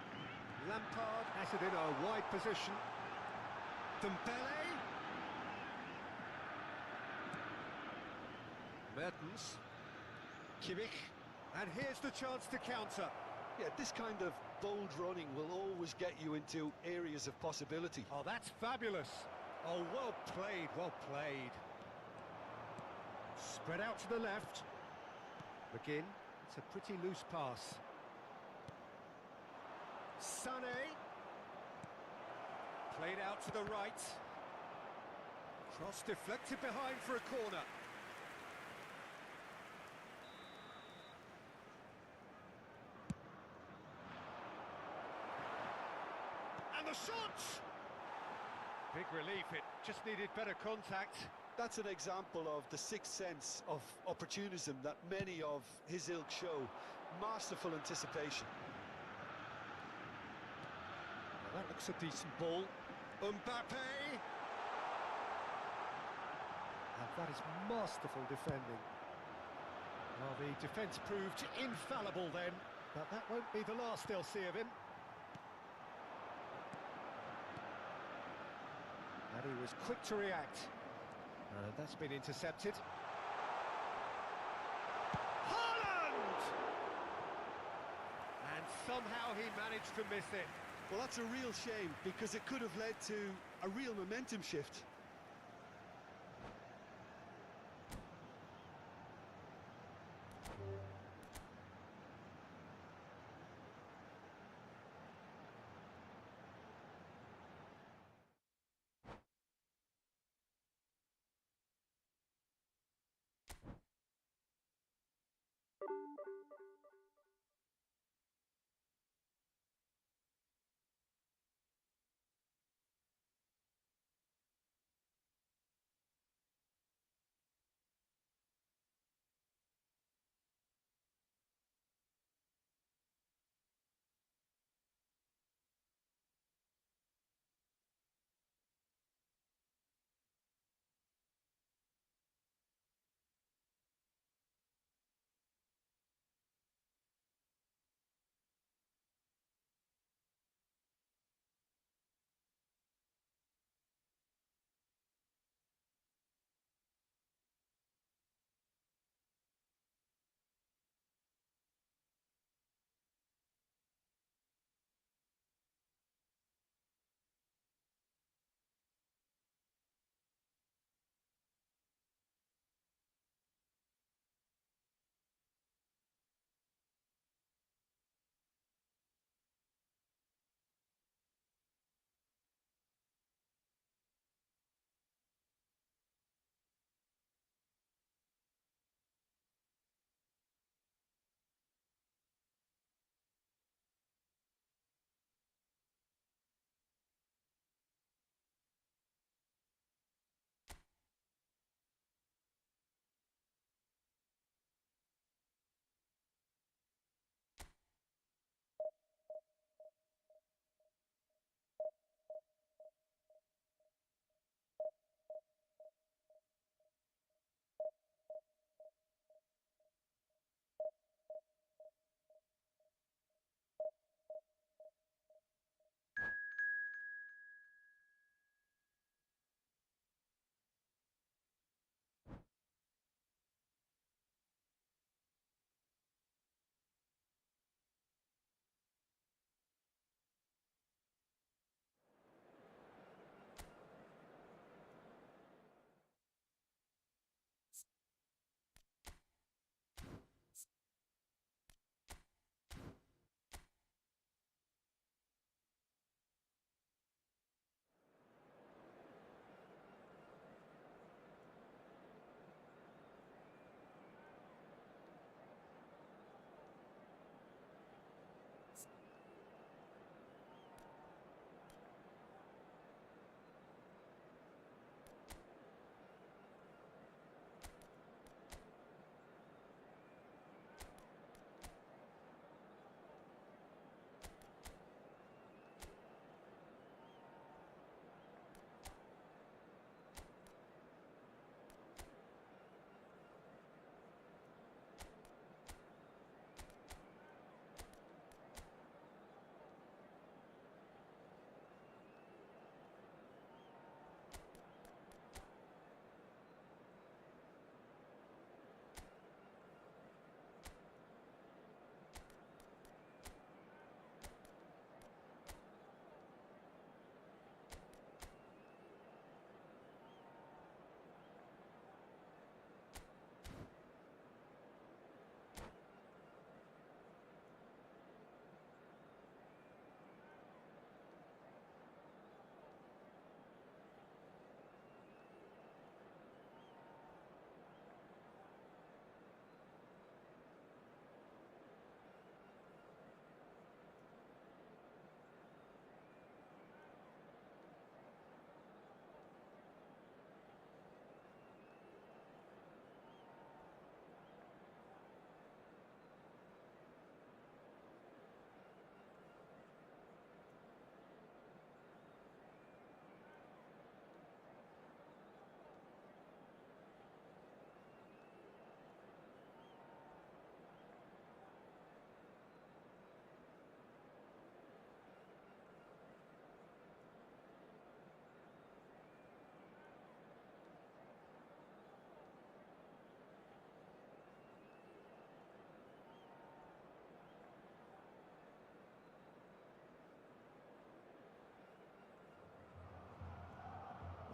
Lampard has it in a wide position. Dembele. Mertens. Kimmich. And here's the chance to counter. Yeah, this kind of bold running will always get you into areas of possibility. Oh, that's fabulous. Oh, well played, well played. Spread out to the left. McGinn. It's a pretty loose pass. Sané. Played out to the right. Cross deflected behind for a corner. And the shot! Big relief, it just needed better contact. That's an example of the sixth sense of opportunism that many of his ilk show. Masterful anticipation. Well, that looks a decent ball. Mbappe! And that is masterful defending. Well, the defence proved infallible then, but that won't be the last they'll see of him. And he was quick to react. That's been intercepted. Haaland! And somehow he managed to miss it. Well, that's a real shame because it could have led to a real momentum shift.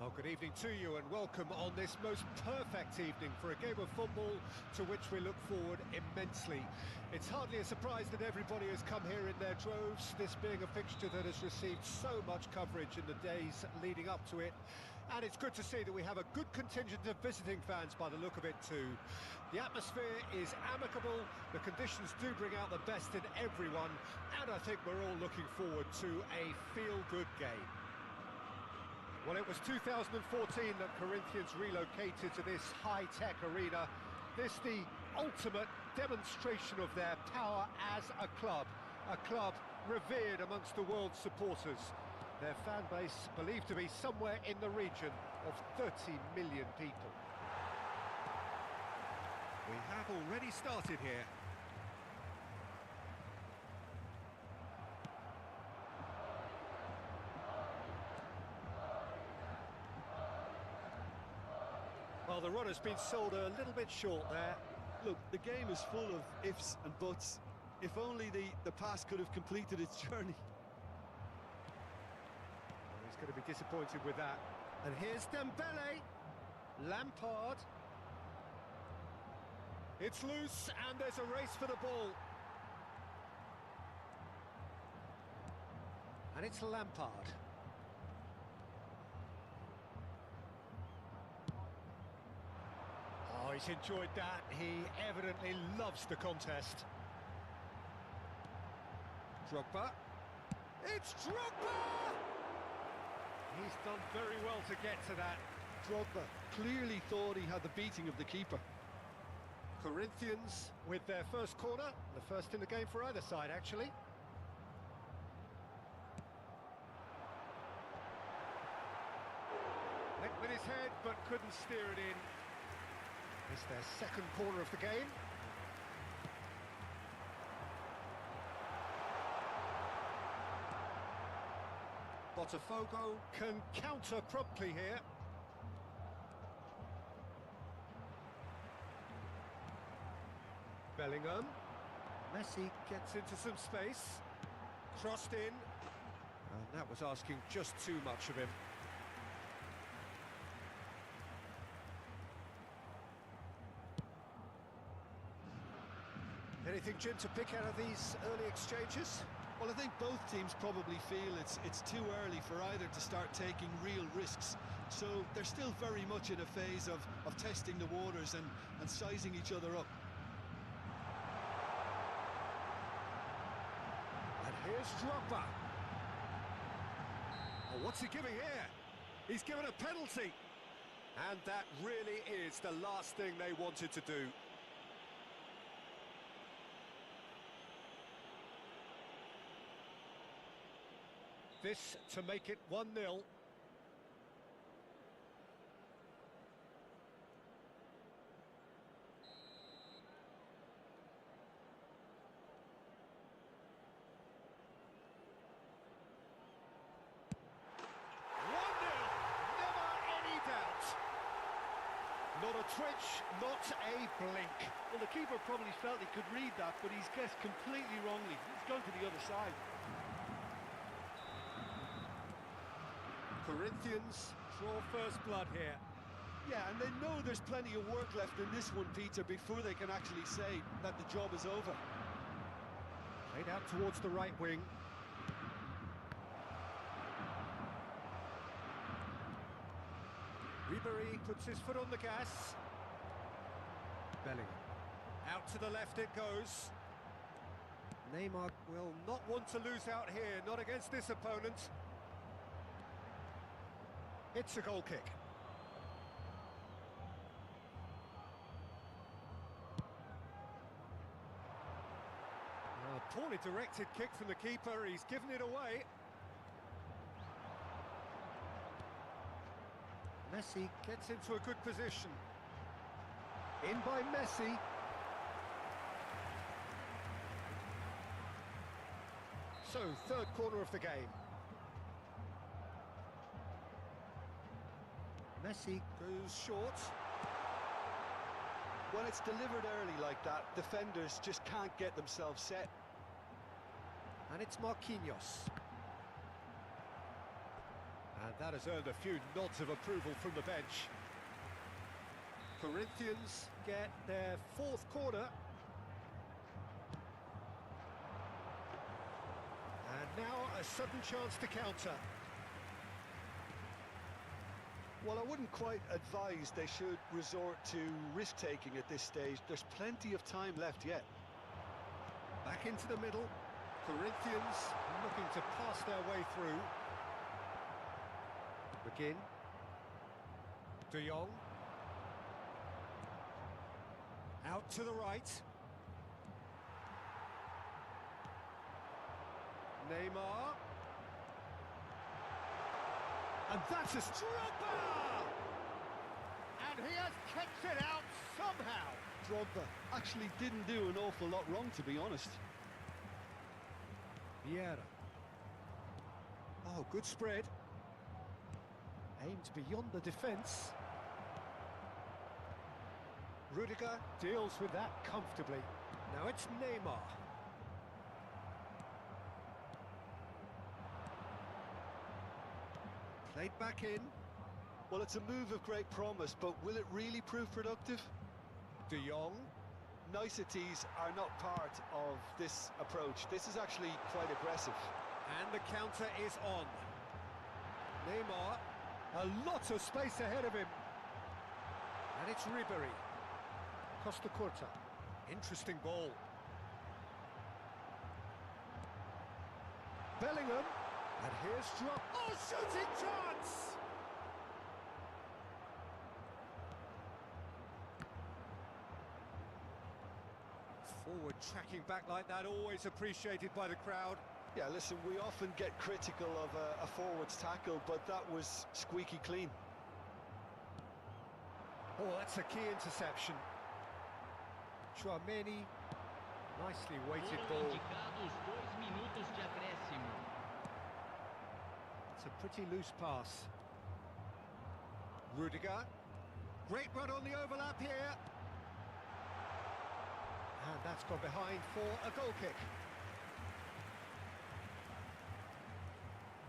Well, good evening to you and welcome on this most perfect evening for a game of football to which we look forward immensely. It's hardly a surprise that everybody has come here in their droves, this being a fixture that has received so much coverage in the days leading up to it. And it's good to see that we have a good contingent of visiting fans by the look of it too. The atmosphere is amicable, the conditions do bring out the best in everyone, and I think we're all looking forward to a feel-good game. Well, it was 2014 that Corinthians relocated to this high-tech arena. This the ultimate demonstration of their power as a club revered amongst the world's supporters. Their fan base believed to be somewhere in the region of 30 million people. We have already started here. Well, the run has been sold a little bit short there. Look, the game is full of ifs and buts. If only the pass could have completed its journey. Well, he's going to be disappointed with that. And here's Dembele. Lampard. It's loose, and there's a race for the ball. And it's Lampard. Oh, he's enjoyed that. He evidently loves the contest. Drogba. It's Drogba! He's done very well to get to that. Drogba clearly thought he had the beating of the keeper. Corinthians with their first corner, the first in the game for either side, actually. Went with his head, but couldn't steer it in. It's their second corner of the game. Botafogo can counter promptly here. Bellingham. Messi gets into some space. Crossed in. And that was asking just too much of him. Anything, Jim, to pick out of these early exchanges? Well, I think both teams probably feel it's too early for either to start taking real risks. So they're still very much in a phase of testing the waters and sizing each other up. And here's Drogba. Oh, what's he giving here? He's given a penalty. And that really is the last thing they wanted to do. This to make it 1-0. 1-0, never any doubt. Not a twitch, not a blink. Well, the keeper probably felt he could read that, but he's guessed completely wrongly. He's gone to the other side. Corinthians draw first blood here. Yeah, and they know there's plenty of work left in this one, Peter, before they can actually say that the job is over. Played out towards the right wing. Ribery puts his foot on the gas. Bellingham. Out to the left it goes. Neymar will not want to lose out here, not against this opponent. It's a goal kick. A poorly directed kick from the keeper, he's given it away. Messi gets into a good position. In by Messi. So, third corner of the game. Messi goes short. When it's delivered early like that, defenders just can't get themselves set. And it's Marquinhos. And That has earned a few nods of approval from the bench. Corinthians get their fourth corner. And now a sudden chance to counter. Well, I wouldn't quite advise they should resort to risk-taking at this stage. There's plenty of time left yet. Back into the middle. Corinthians looking to pass their way through. McGinn. De Jong. Out to the right. Neymar. And that's a Drogba! And he has kept it out somehow. Drogba actually didn't do an awful lot wrong, to be honest. Vieira. Oh, good spread. Aimed beyond the defence. Rudiger deals with that comfortably. Now it's Neymar. Played back in. Well, it's a move of great promise, but will it really prove productive? De Jong. Niceties are not part of this approach. This is actually quite aggressive. And the counter is on. Neymar. A lot of space ahead of him. And it's Ribery. Costa Curta. Interesting ball. Bellingham. And here's drop. Oh, shooting chance! Forward tracking back like that, always appreciated by the crowd. Yeah, listen, we often get critical of a forward's tackle, but that was squeaky clean. Oh, that's a key interception. Chouameni, nicely weighted Foram ball. indicados 2 minutos de acréscimo. It's a pretty loose pass. Rudiger. Great run on the overlap here. And that's gone behind for a goal kick.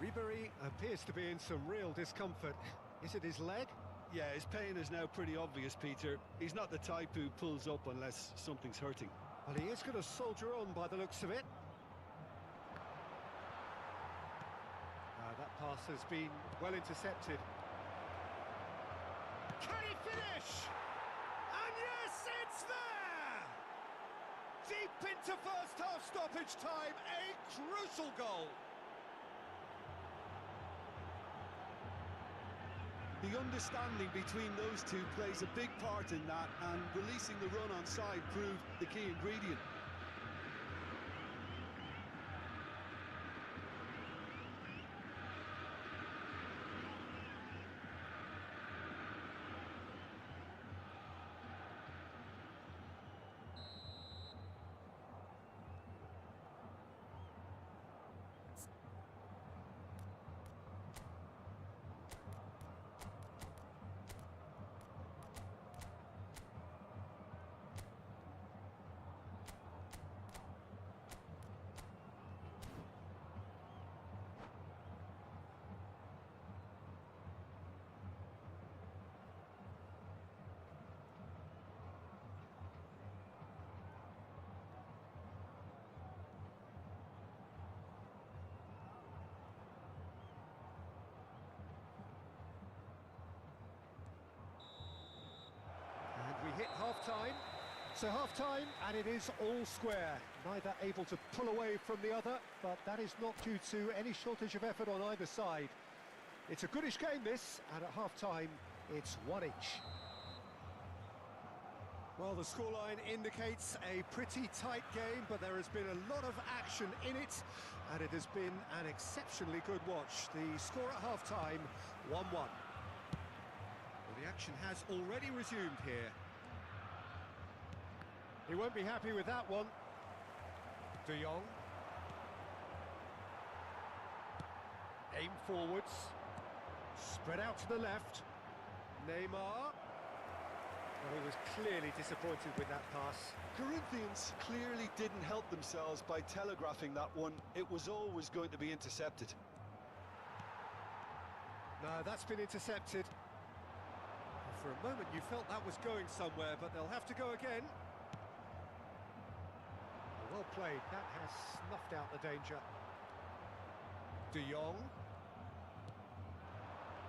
Ribery appears to be in some real discomfort. Is it his leg? Yeah, his pain is now pretty obvious, Peter. He's not the type who pulls up unless something's hurting. Well, he is going to soldier on by the looks of it. That pass has been well intercepted. Can he finish? And yes, it's there! Deep into first half stoppage time, a crucial goal. The understanding between those two plays a big part in that, and releasing the run on side proved the key ingredient. We hit half-time. So half-time, and it is all square. Neither able to pull away from the other, but that is not due to any shortage of effort on either side. It's a goodish game, this, and at half-time, it's 1 each. Well, the scoreline indicates a pretty tight game, but there has been a lot of action in it, and it has been an exceptionally good watch. The score at half-time, 1-1. Well, the action has already resumed here. He won't be happy with that one. De Jong. Aim forwards. Spread out to the left. Neymar. Well, he was clearly disappointed with that pass. Corinthians clearly didn't help themselves by telegraphing that one. It was always going to be intercepted. No, that's been intercepted. For a moment you felt that was going somewhere, but they'll have to go again. Well played, that has snuffed out the danger. De Jong.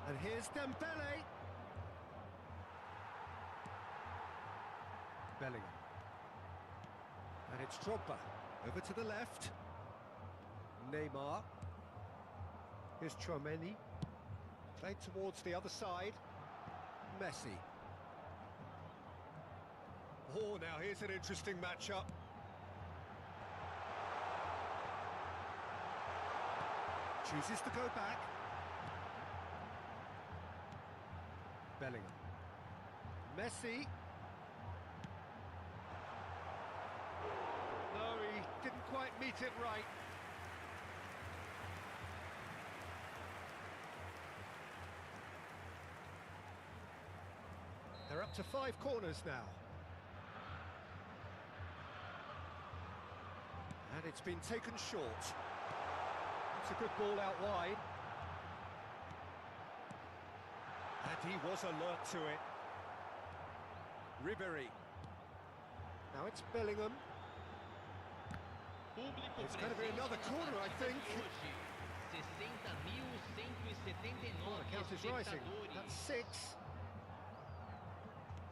And here's Dembele. Bellingham. And it's Drogba. Over to the left. Neymar. Here's Tchouaméni. Played towards the other side. Messi. Oh, now here's an interesting matchup. Chooses to go back. Bellingham. Messi. No, he didn't quite meet it right. They're up to 5 corners now. And it's been taken short. It's a good ball out wide. And he was alert to it. Ribéry. Now it's Bellingham. It's going to be another corner, I think. Oh, the count is rising. That's 6.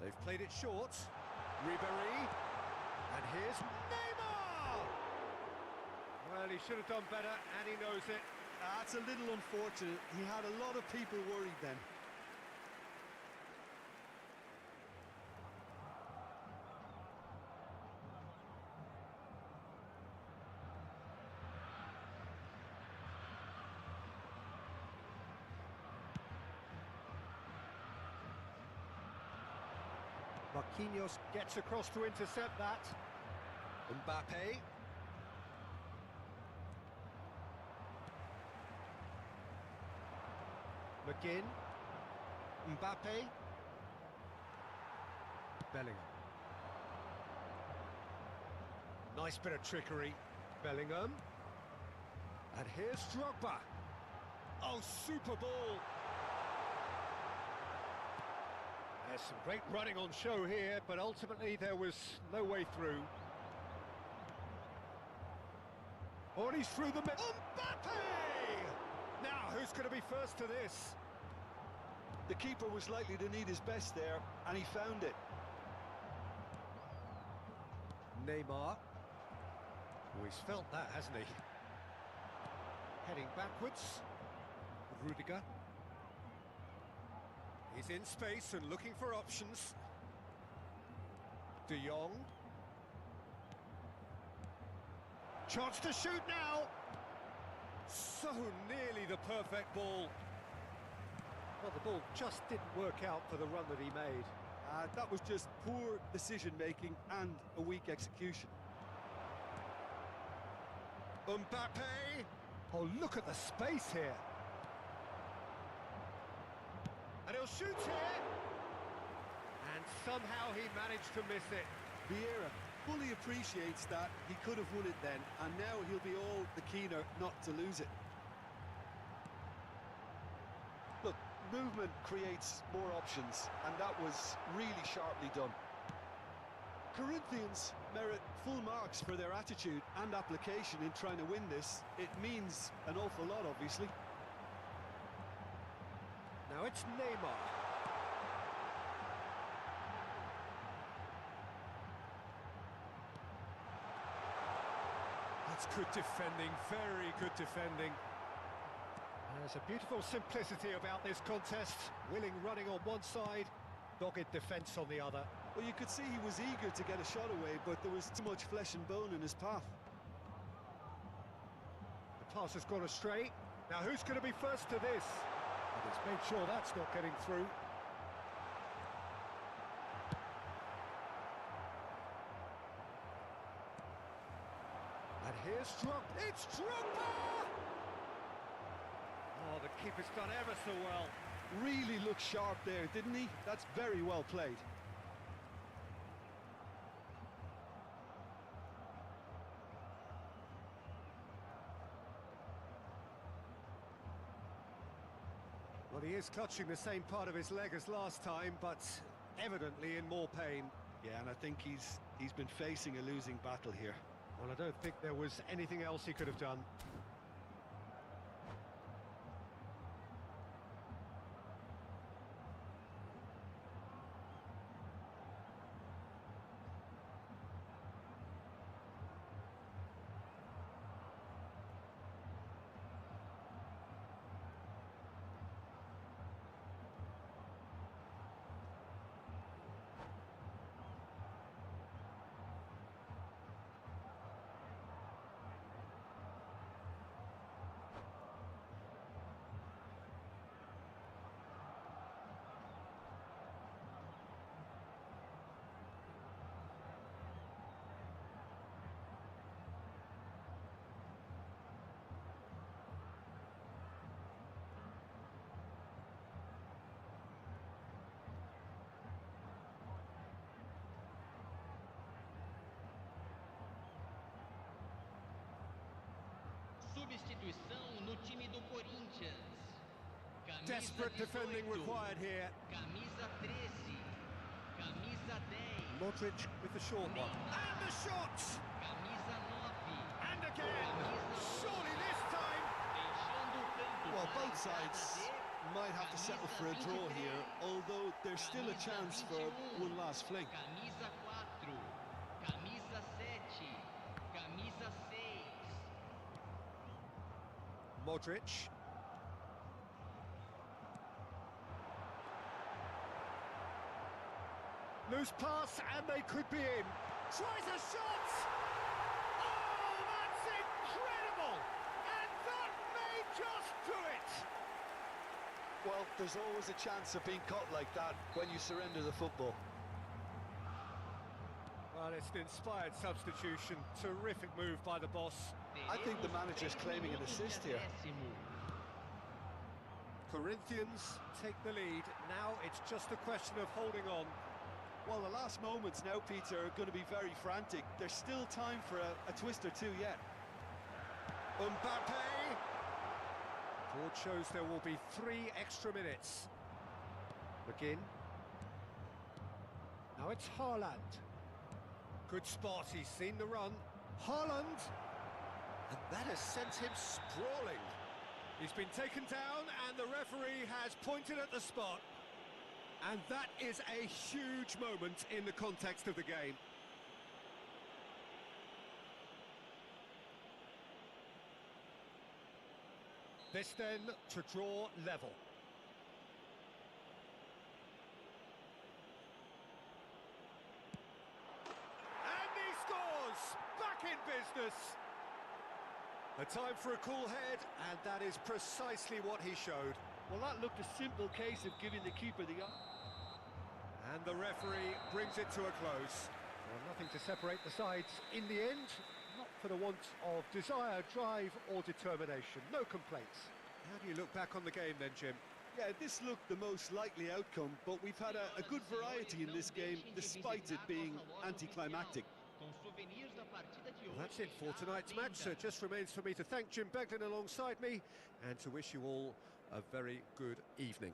They've played it short. Ribéry. And here's Neymar! Well, he should have done better, and he knows it. That's a little unfortunate. He had a lot of people worried then. Marquinhos gets across to intercept that. Mbappe. McGinn. Mbappe. Bellingham. Nice bit of trickery. Bellingham. And here's Drogba. Oh, super ball. There's some great running on show here, but ultimately there was no way through. Oh, and he's through the middle. Mbappe! Now, who's going to be first to this? The keeper was likely to need his best there, and he found it. Neymar. Oh, he's felt that, hasn't he? Heading backwards. Rudiger. He's in space and looking for options. De Jong. Chance to shoot now. So nearly the perfect ball. Well, the ball just didn't work out for the run that he made. That was just poor decision-making and a weak execution. Mbappe! Oh, look at the space here. And he'll shoot here. And somehow he managed to miss it. Vieira fully appreciates that he could have won it then, and now he'll be all the keener not to lose it. Look, movement creates more options, and that was really sharply done. Corinthians merit full marks for their attitude and application in trying to win this. It means an awful lot, obviously. Now it's Neymar. That's good defending, very good defending. There's a beautiful simplicity about this contest. Willing running on one side, dogged defence on the other. Well, you could see he was eager to get a shot away, but there was too much flesh and bone in his path. The pass has gone astray. Now who's going to be first to this? And he's made sure that's not getting through. And here's Drogba. It's Drogba! Oh, the keeper's done ever so well. Really looked sharp there, didn't he? That's very well played. Well, he is clutching the same part of his leg as last time, but evidently in more pain. Yeah, and I think he's been facing a losing battle here. Well, I don't think there was anything else he could have done. Substituição no time do Corinthians. Camisa Desperate defending 18, required here. Camisa 13. Camisa 10. Modric with the short one. And the shot! Camisa 9. And again! Surely this time! Deixando o campo Well, para a both entrada sides de might have to settle for a draw here, although there's still a chance for one last fling. Camisa 4. Camisa 7. Camisa 6. Modric. Loose pass, and they could be in. Tries a shot! Oh, that's incredible! And that may just do it! Well, there's always a chance of being caught like that when you surrender the football. Well, it's an inspired substitution. Terrific move by the boss. I think the manager's claiming an assist here. Corinthians take the lead. Now it's just a question of holding on. Well, the last moments now, Peter, are going to be very frantic. There's still time for a twist or two yet. Mbappe! Board shows there will be 3 extra minutes. McGinn. Now it's Haaland. Good spot, he's seen the run. Haaland! And that has sent him sprawling. He's been taken down and the referee has pointed at the spot. And that is a huge moment in the context of the game. This then to draw level. And he scores! Back in business! A time for a cool head, and that is precisely what he showed. Well, that looked a simple case of giving the keeper the... And the referee brings it to a close. Well, nothing to separate the sides in the end, not for the want of desire, drive or determination. No complaints. How do you look back on the game then, Jim? Yeah, this looked the most likely outcome, but we've had a good variety in this game, despite it being anticlimactic. Well, that's it for tonight's match. So it just remains for me to thank Jim Beglin alongside me and to wish you all a very good evening.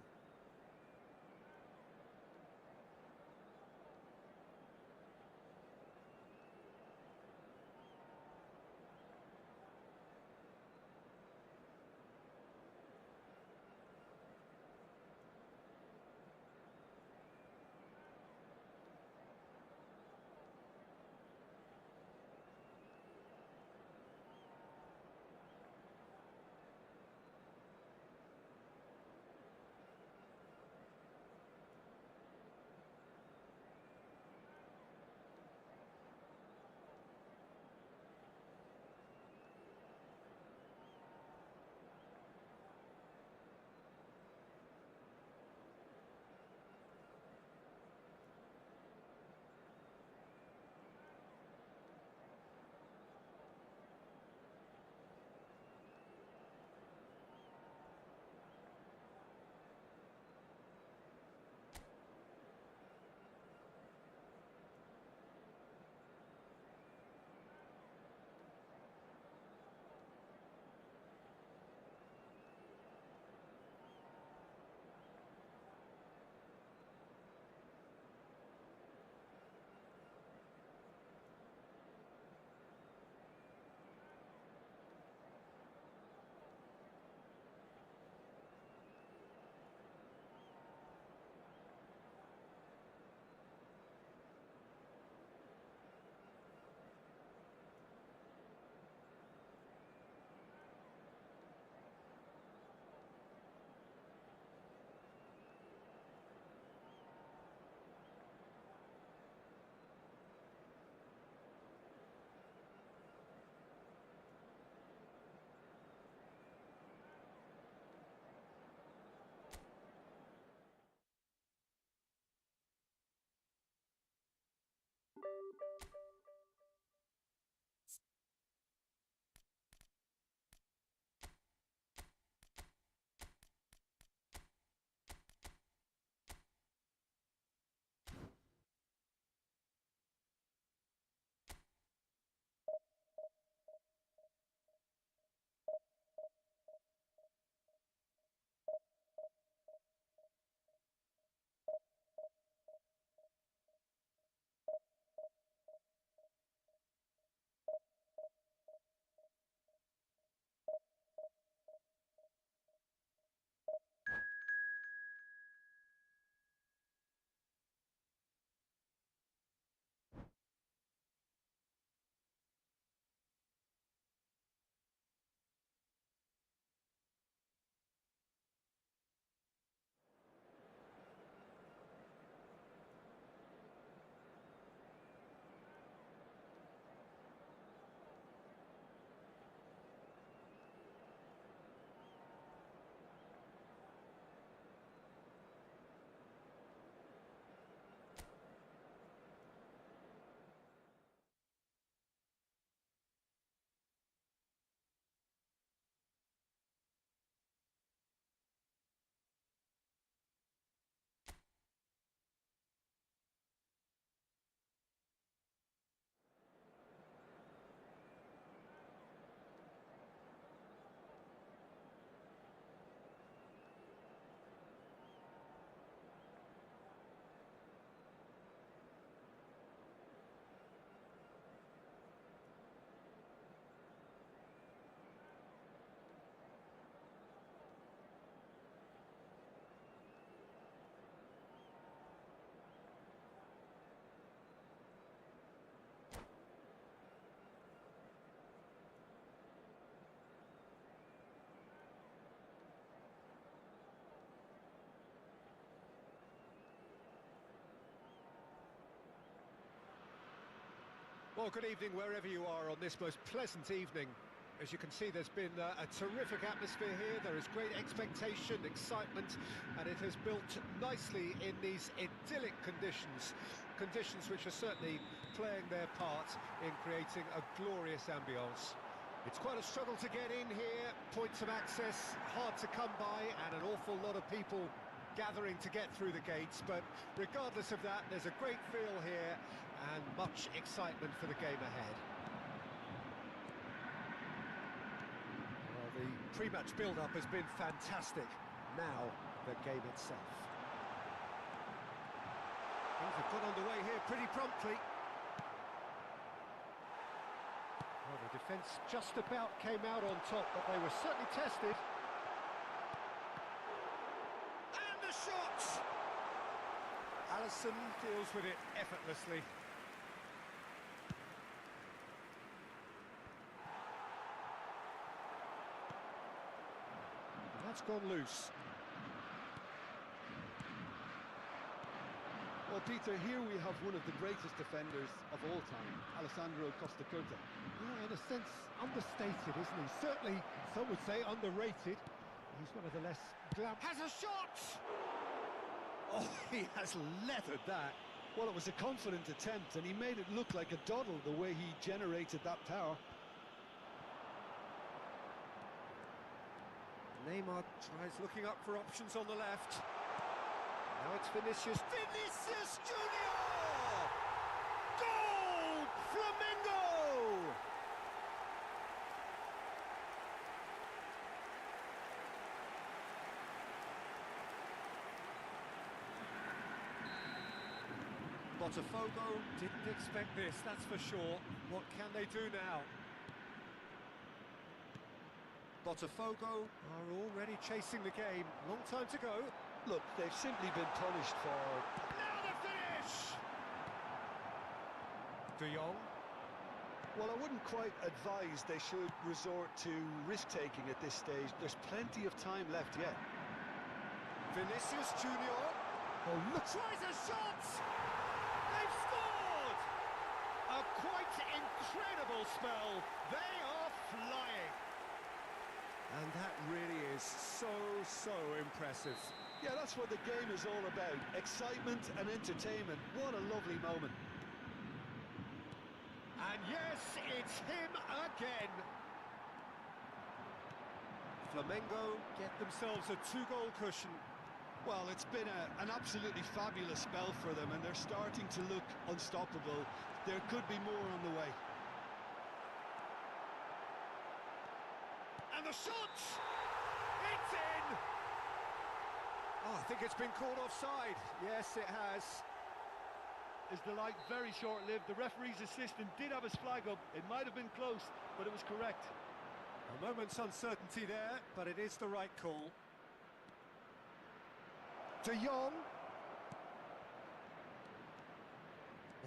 Well, good evening wherever you are on this most pleasant evening. As you can see, there's been a terrific atmosphere here. There is great expectation, excitement, and it has built nicely in these idyllic conditions. Conditions which are certainly playing their part in creating a glorious ambience. It's quite a struggle to get in here, points of access hard to come by, and an awful lot of people gathering to get through the gates, but regardless of that, there's a great feel here and much excitement for the game ahead. Well, the pre-match build-up has been fantastic. Now, the game itself. Things have got underway here pretty promptly. Well, the defence just about came out on top, but they were certainly tested. And the shot! Alisson deals with it effortlessly. That's gone loose. Well, Peter, here we have one of the greatest defenders of all time, Alessandro Costa Curta. Yeah, in a sense, understated, isn't he? Certainly, some would say underrated. He's one of the less Has a shot! Oh, he has leathered that. Well, it was a confident attempt, and he made it look like a doddle the way he generated that power. Neymar tries looking up for options on the left. Now it's Vinicius. Vinicius Junior! Goal! Flamengo! Botafogo didn't expect this, that's for sure. What can they do now? Botafogo are already chasing the game. Long time to go. Look, they've simply been punished for... Now the finish! De Jong. Well, I wouldn't quite advise they should resort to risk-taking at this stage. There's plenty of time left yet. Vinicius Junior. Oh, look! Tries a shot! They've scored! A quite incredible spell. They are flying. And that really is so impressive. Yeah, that's what the game is all about. Excitement and entertainment. What a lovely moment. And yes, it's him again. Flamengo get themselves a 2-goal cushion. Well, it's been an absolutely fabulous spell for them, and they're starting to look unstoppable. There could be more on the way. And the shot! It's in! Oh, I think it's been called offside. Yes, it has. Is the light very short-lived? The referee's assistant did have his flag up. It might have been close, but it was correct. A moment's uncertainty there, but it is the right call. De Jong.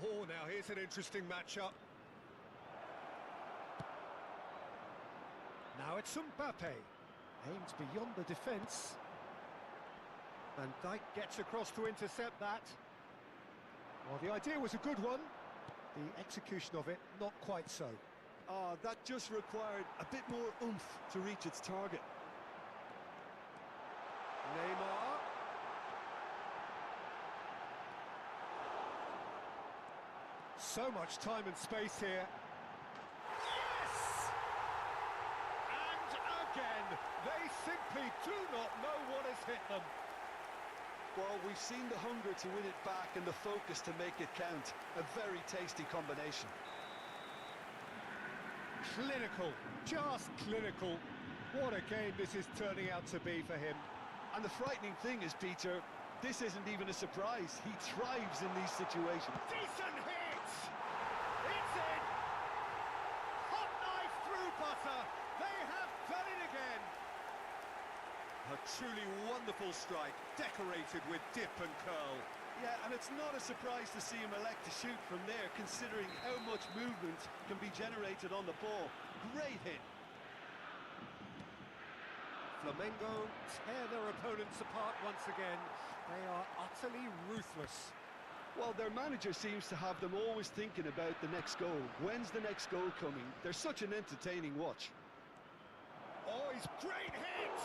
Oh, now here's an interesting matchup. Now it's Mbappe. Aims beyond the defence. Van Dijk gets across to intercept that. Well, the idea was a good one. The execution of it, not quite so. That just required a bit more oomph to reach its target. Neymar. So much time and space here. Yes! And again, they simply do not know what has hit them. Well, we've seen the hunger to win it back and the focus to make it count. A very tasty combination. Clinical, just clinical. What a game this is turning out to be for him. And the frightening thing is, Peter, this isn't even a surprise. He thrives in these situations. Decent hit! It's in! Hot knife through butter. They have done it again. A truly wonderful strike, decorated with dip and curl. Yeah, and it's not a surprise to see him elect to shoot from there, considering how much movement can be generated on the ball. Great hit. Flamengo tear their opponents apart once again. They are utterly ruthless. Well, their manager seems to have them always thinking about the next goal. When's the next goal coming? They're such an entertaining watch. Oh, he's great hit!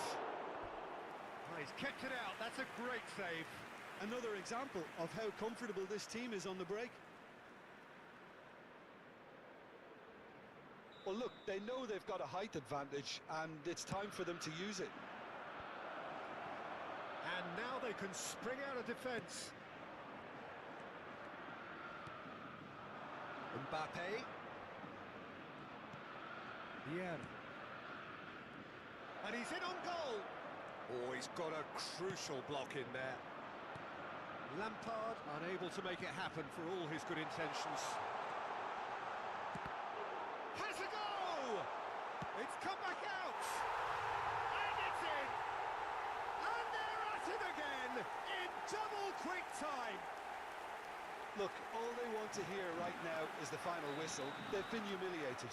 Oh, he's kept it out. That's a great save. Another example of how comfortable this team is on the break. Well, look, they know they've got a height advantage, and it's time for them to use it. And now they can spring out of defence. Mbappe. Vieira. And he's in on goal. Oh, he's got a crucial block in there. Lampard unable to make it happen for all his good intentions. Has a go! It's come back out! And it's in! And they're at it again in double quick time! Look, all they want to hear right now is the final whistle. They've been humiliated.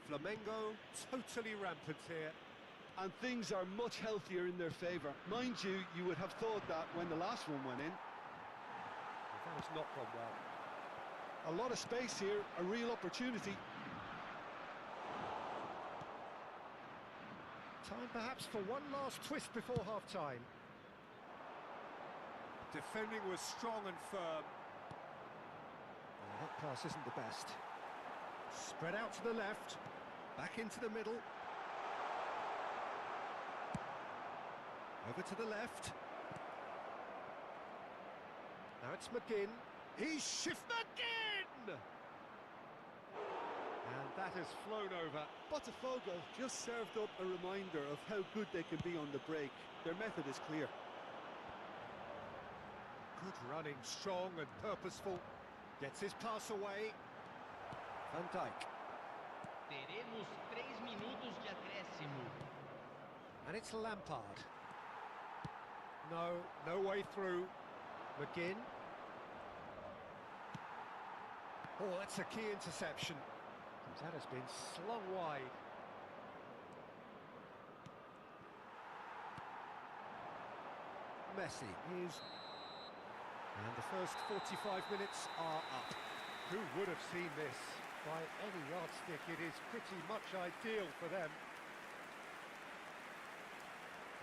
Flamengo totally rampant here. And things are much healthier in their favour. Mind you, you would have thought that when the last one went in. That has not gone well. A lot of space here, a real opportunity. Time perhaps for one last twist before half-time. Defending was strong and firm. Oh, that pass isn't the best. Spread out to the left, back into the middle. Over to the left. Now it's McGinn. He's McGinn! And that has flown over. Botafogo just served up a reminder of how good they can be on the break. Their method is clear. Good running, strong and purposeful. Gets his pass away. Van Dijk. Teremos 3 minutos de acréscimo. And it's Lampard. No way through. McGinn. Oh, that's a key interception. That has been slung wide. Messi is... And the first 45 minutes are up. Who would have seen this? By any yardstick, it is pretty much ideal for them.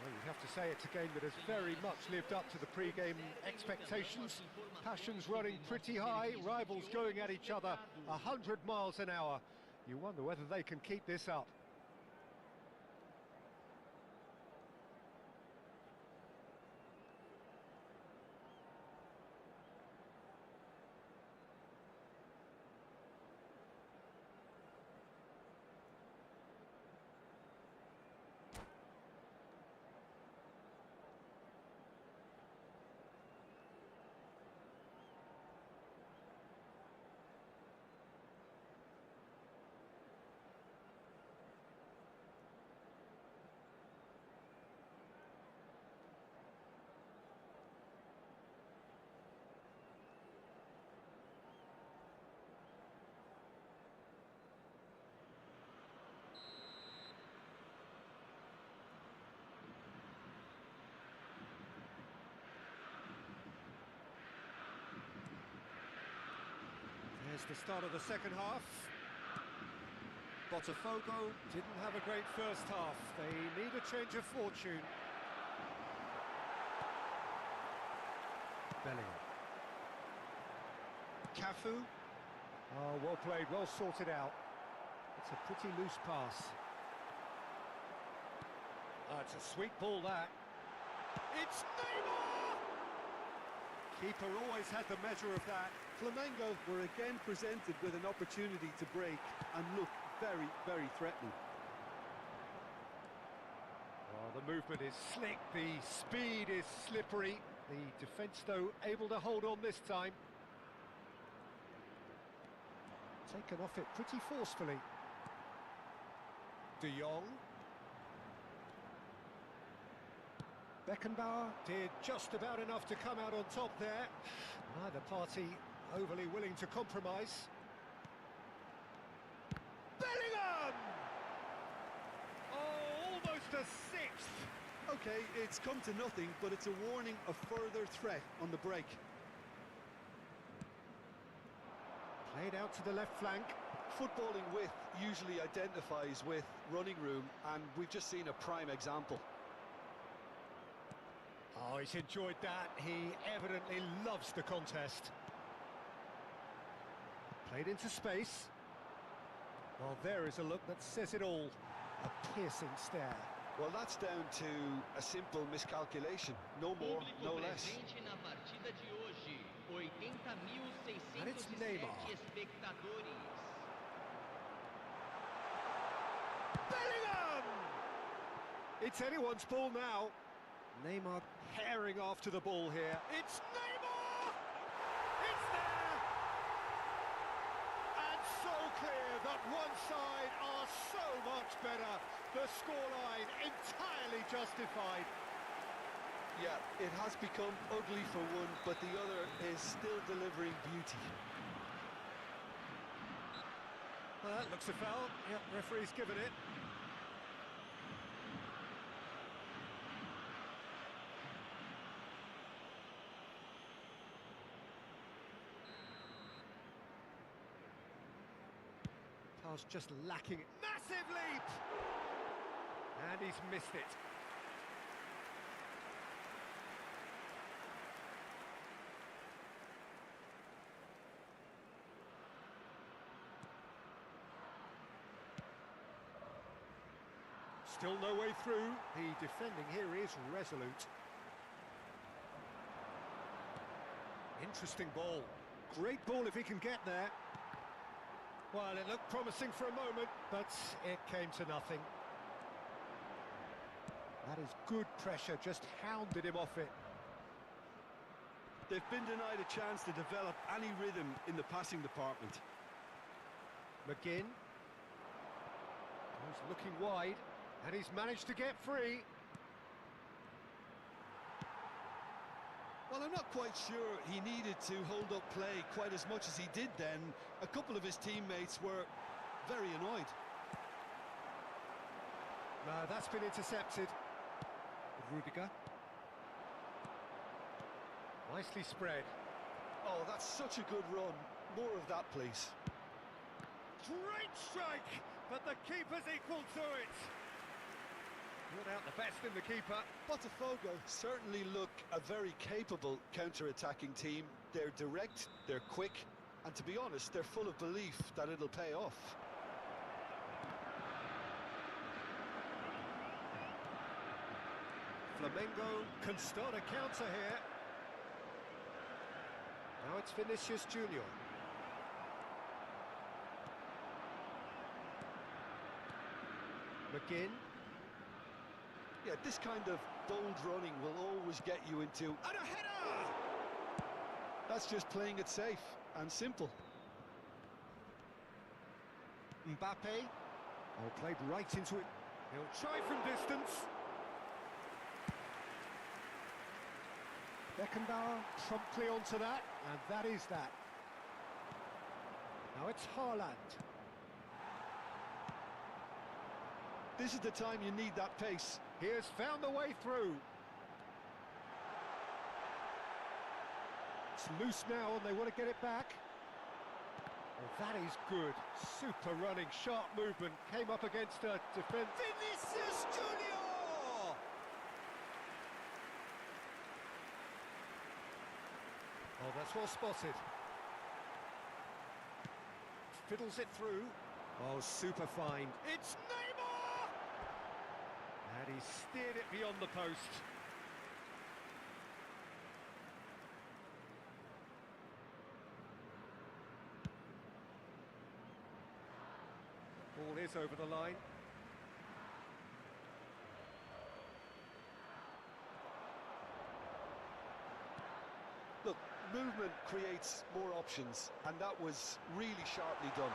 Well, you have to say it's a game that has very much lived up to the pre-game expectations. Passions running pretty high, rivals going at each other 100 miles an hour. You wonder whether they can keep this up. There's the start of the second half. Botafogo didn't have a great first half. They need a change of fortune. Bellingham. Cafu. Oh, well played, well sorted out. It's a pretty loose pass. It's a sweet ball, that. It's Neymar! Keeper always had the measure of that. Flamengo were again presented with an opportunity to break and look very, very threatening. Oh, the movement is slick, the speed is slippery. The defence, though, able to hold on this time. Taken off it pretty forcefully. De Jong. Beckenbauer did just about enough to come out on top there. Neither party overly willing to compromise. Bellingham! Oh, almost a sixth. Okay, it's come to nothing, but it's a warning of further threat on the break. Played out to the left flank. Footballing width usually identifies with running room, and we've just seen a prime example. Oh, he's enjoyed that. He evidently loves the contest. Played into space. Well, there is a look that says it all. A piercing stare. Well, that's down to a simple miscalculation. No more, no less. And it's Neymar. Bellingham! It's anyone's ball now. Neymar herring after the ball here. It's Neymar! It's there! And so clear that one side are so much better. The scoreline entirely justified. Yeah, it has become ugly for one, but the other is still delivering beauty. Well, that looks a foul. Yep, referee's given it. Pass just lacking. Massive leap! And he's missed it. Still no way through. The defending here is resolute. Interesting ball. Great ball if he can get there. Well, it looked promising for a moment, but it came to nothing. That is good pressure, just hounded him off it. They've been denied a chance to develop any rhythm in the passing department. McGinn. He's looking wide, and he's managed to get free. Well, I'm not quite sure he needed to hold up play quite as much as he did then. A couple of his teammates were very annoyed. No, that's been intercepted. Rudiger. Nicely spread. Oh, that's such a good run. More of that, please. Great strike, but the keeper's equal to it. Brought out the best in the keeper. Botafogo certainly look a very capable counter-attacking team. They're direct, they're quick, and to be honest, they're full of belief that it'll pay off. Flamengo can start a counter here. Now it's Vinicius Junior. McGinn. Yeah, this kind of bold running will always get you into... And a header! That's just playing it safe and simple. Mbappe. Oh, played right into it. He'll try from distance. Beckenbauer promptly onto that, and that is that. Now it's Haaland. This is the time you need that pace. He has found the way through. It's loose now, and they want to get it back. Well, that is good. Super running, sharp movement. Came up against a defence. Vinicius Junior! Oh, that's well spotted. Fiddles it through. Oh, super fine. It's Neymar! And he steered it beyond the post. Ball is over the line. Look, movement creates more options, and that was really sharply done.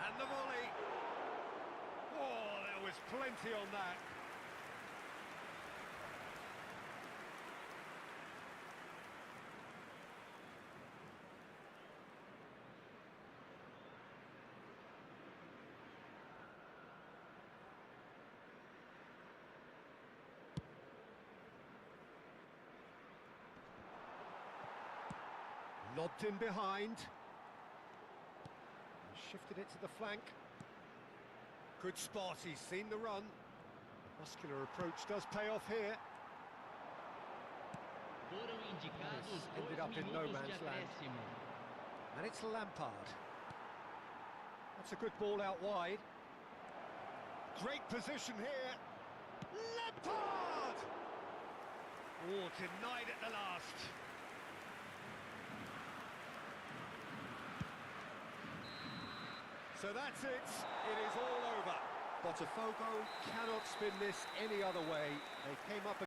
And the volley. Oh, there was plenty on that. Lobbed in behind. Shifted it to the flank. Good spot, he's seen the run. Muscular approach does pay off here. Foram indicados Ended 2 up in no minutos de man's land. acréscimo. And it's Lampard. That's a good ball out wide. Great position here. Lampard! Oh, denied at the last. So that's it. It is all over. Botafogo cannot spin this any other way. They came up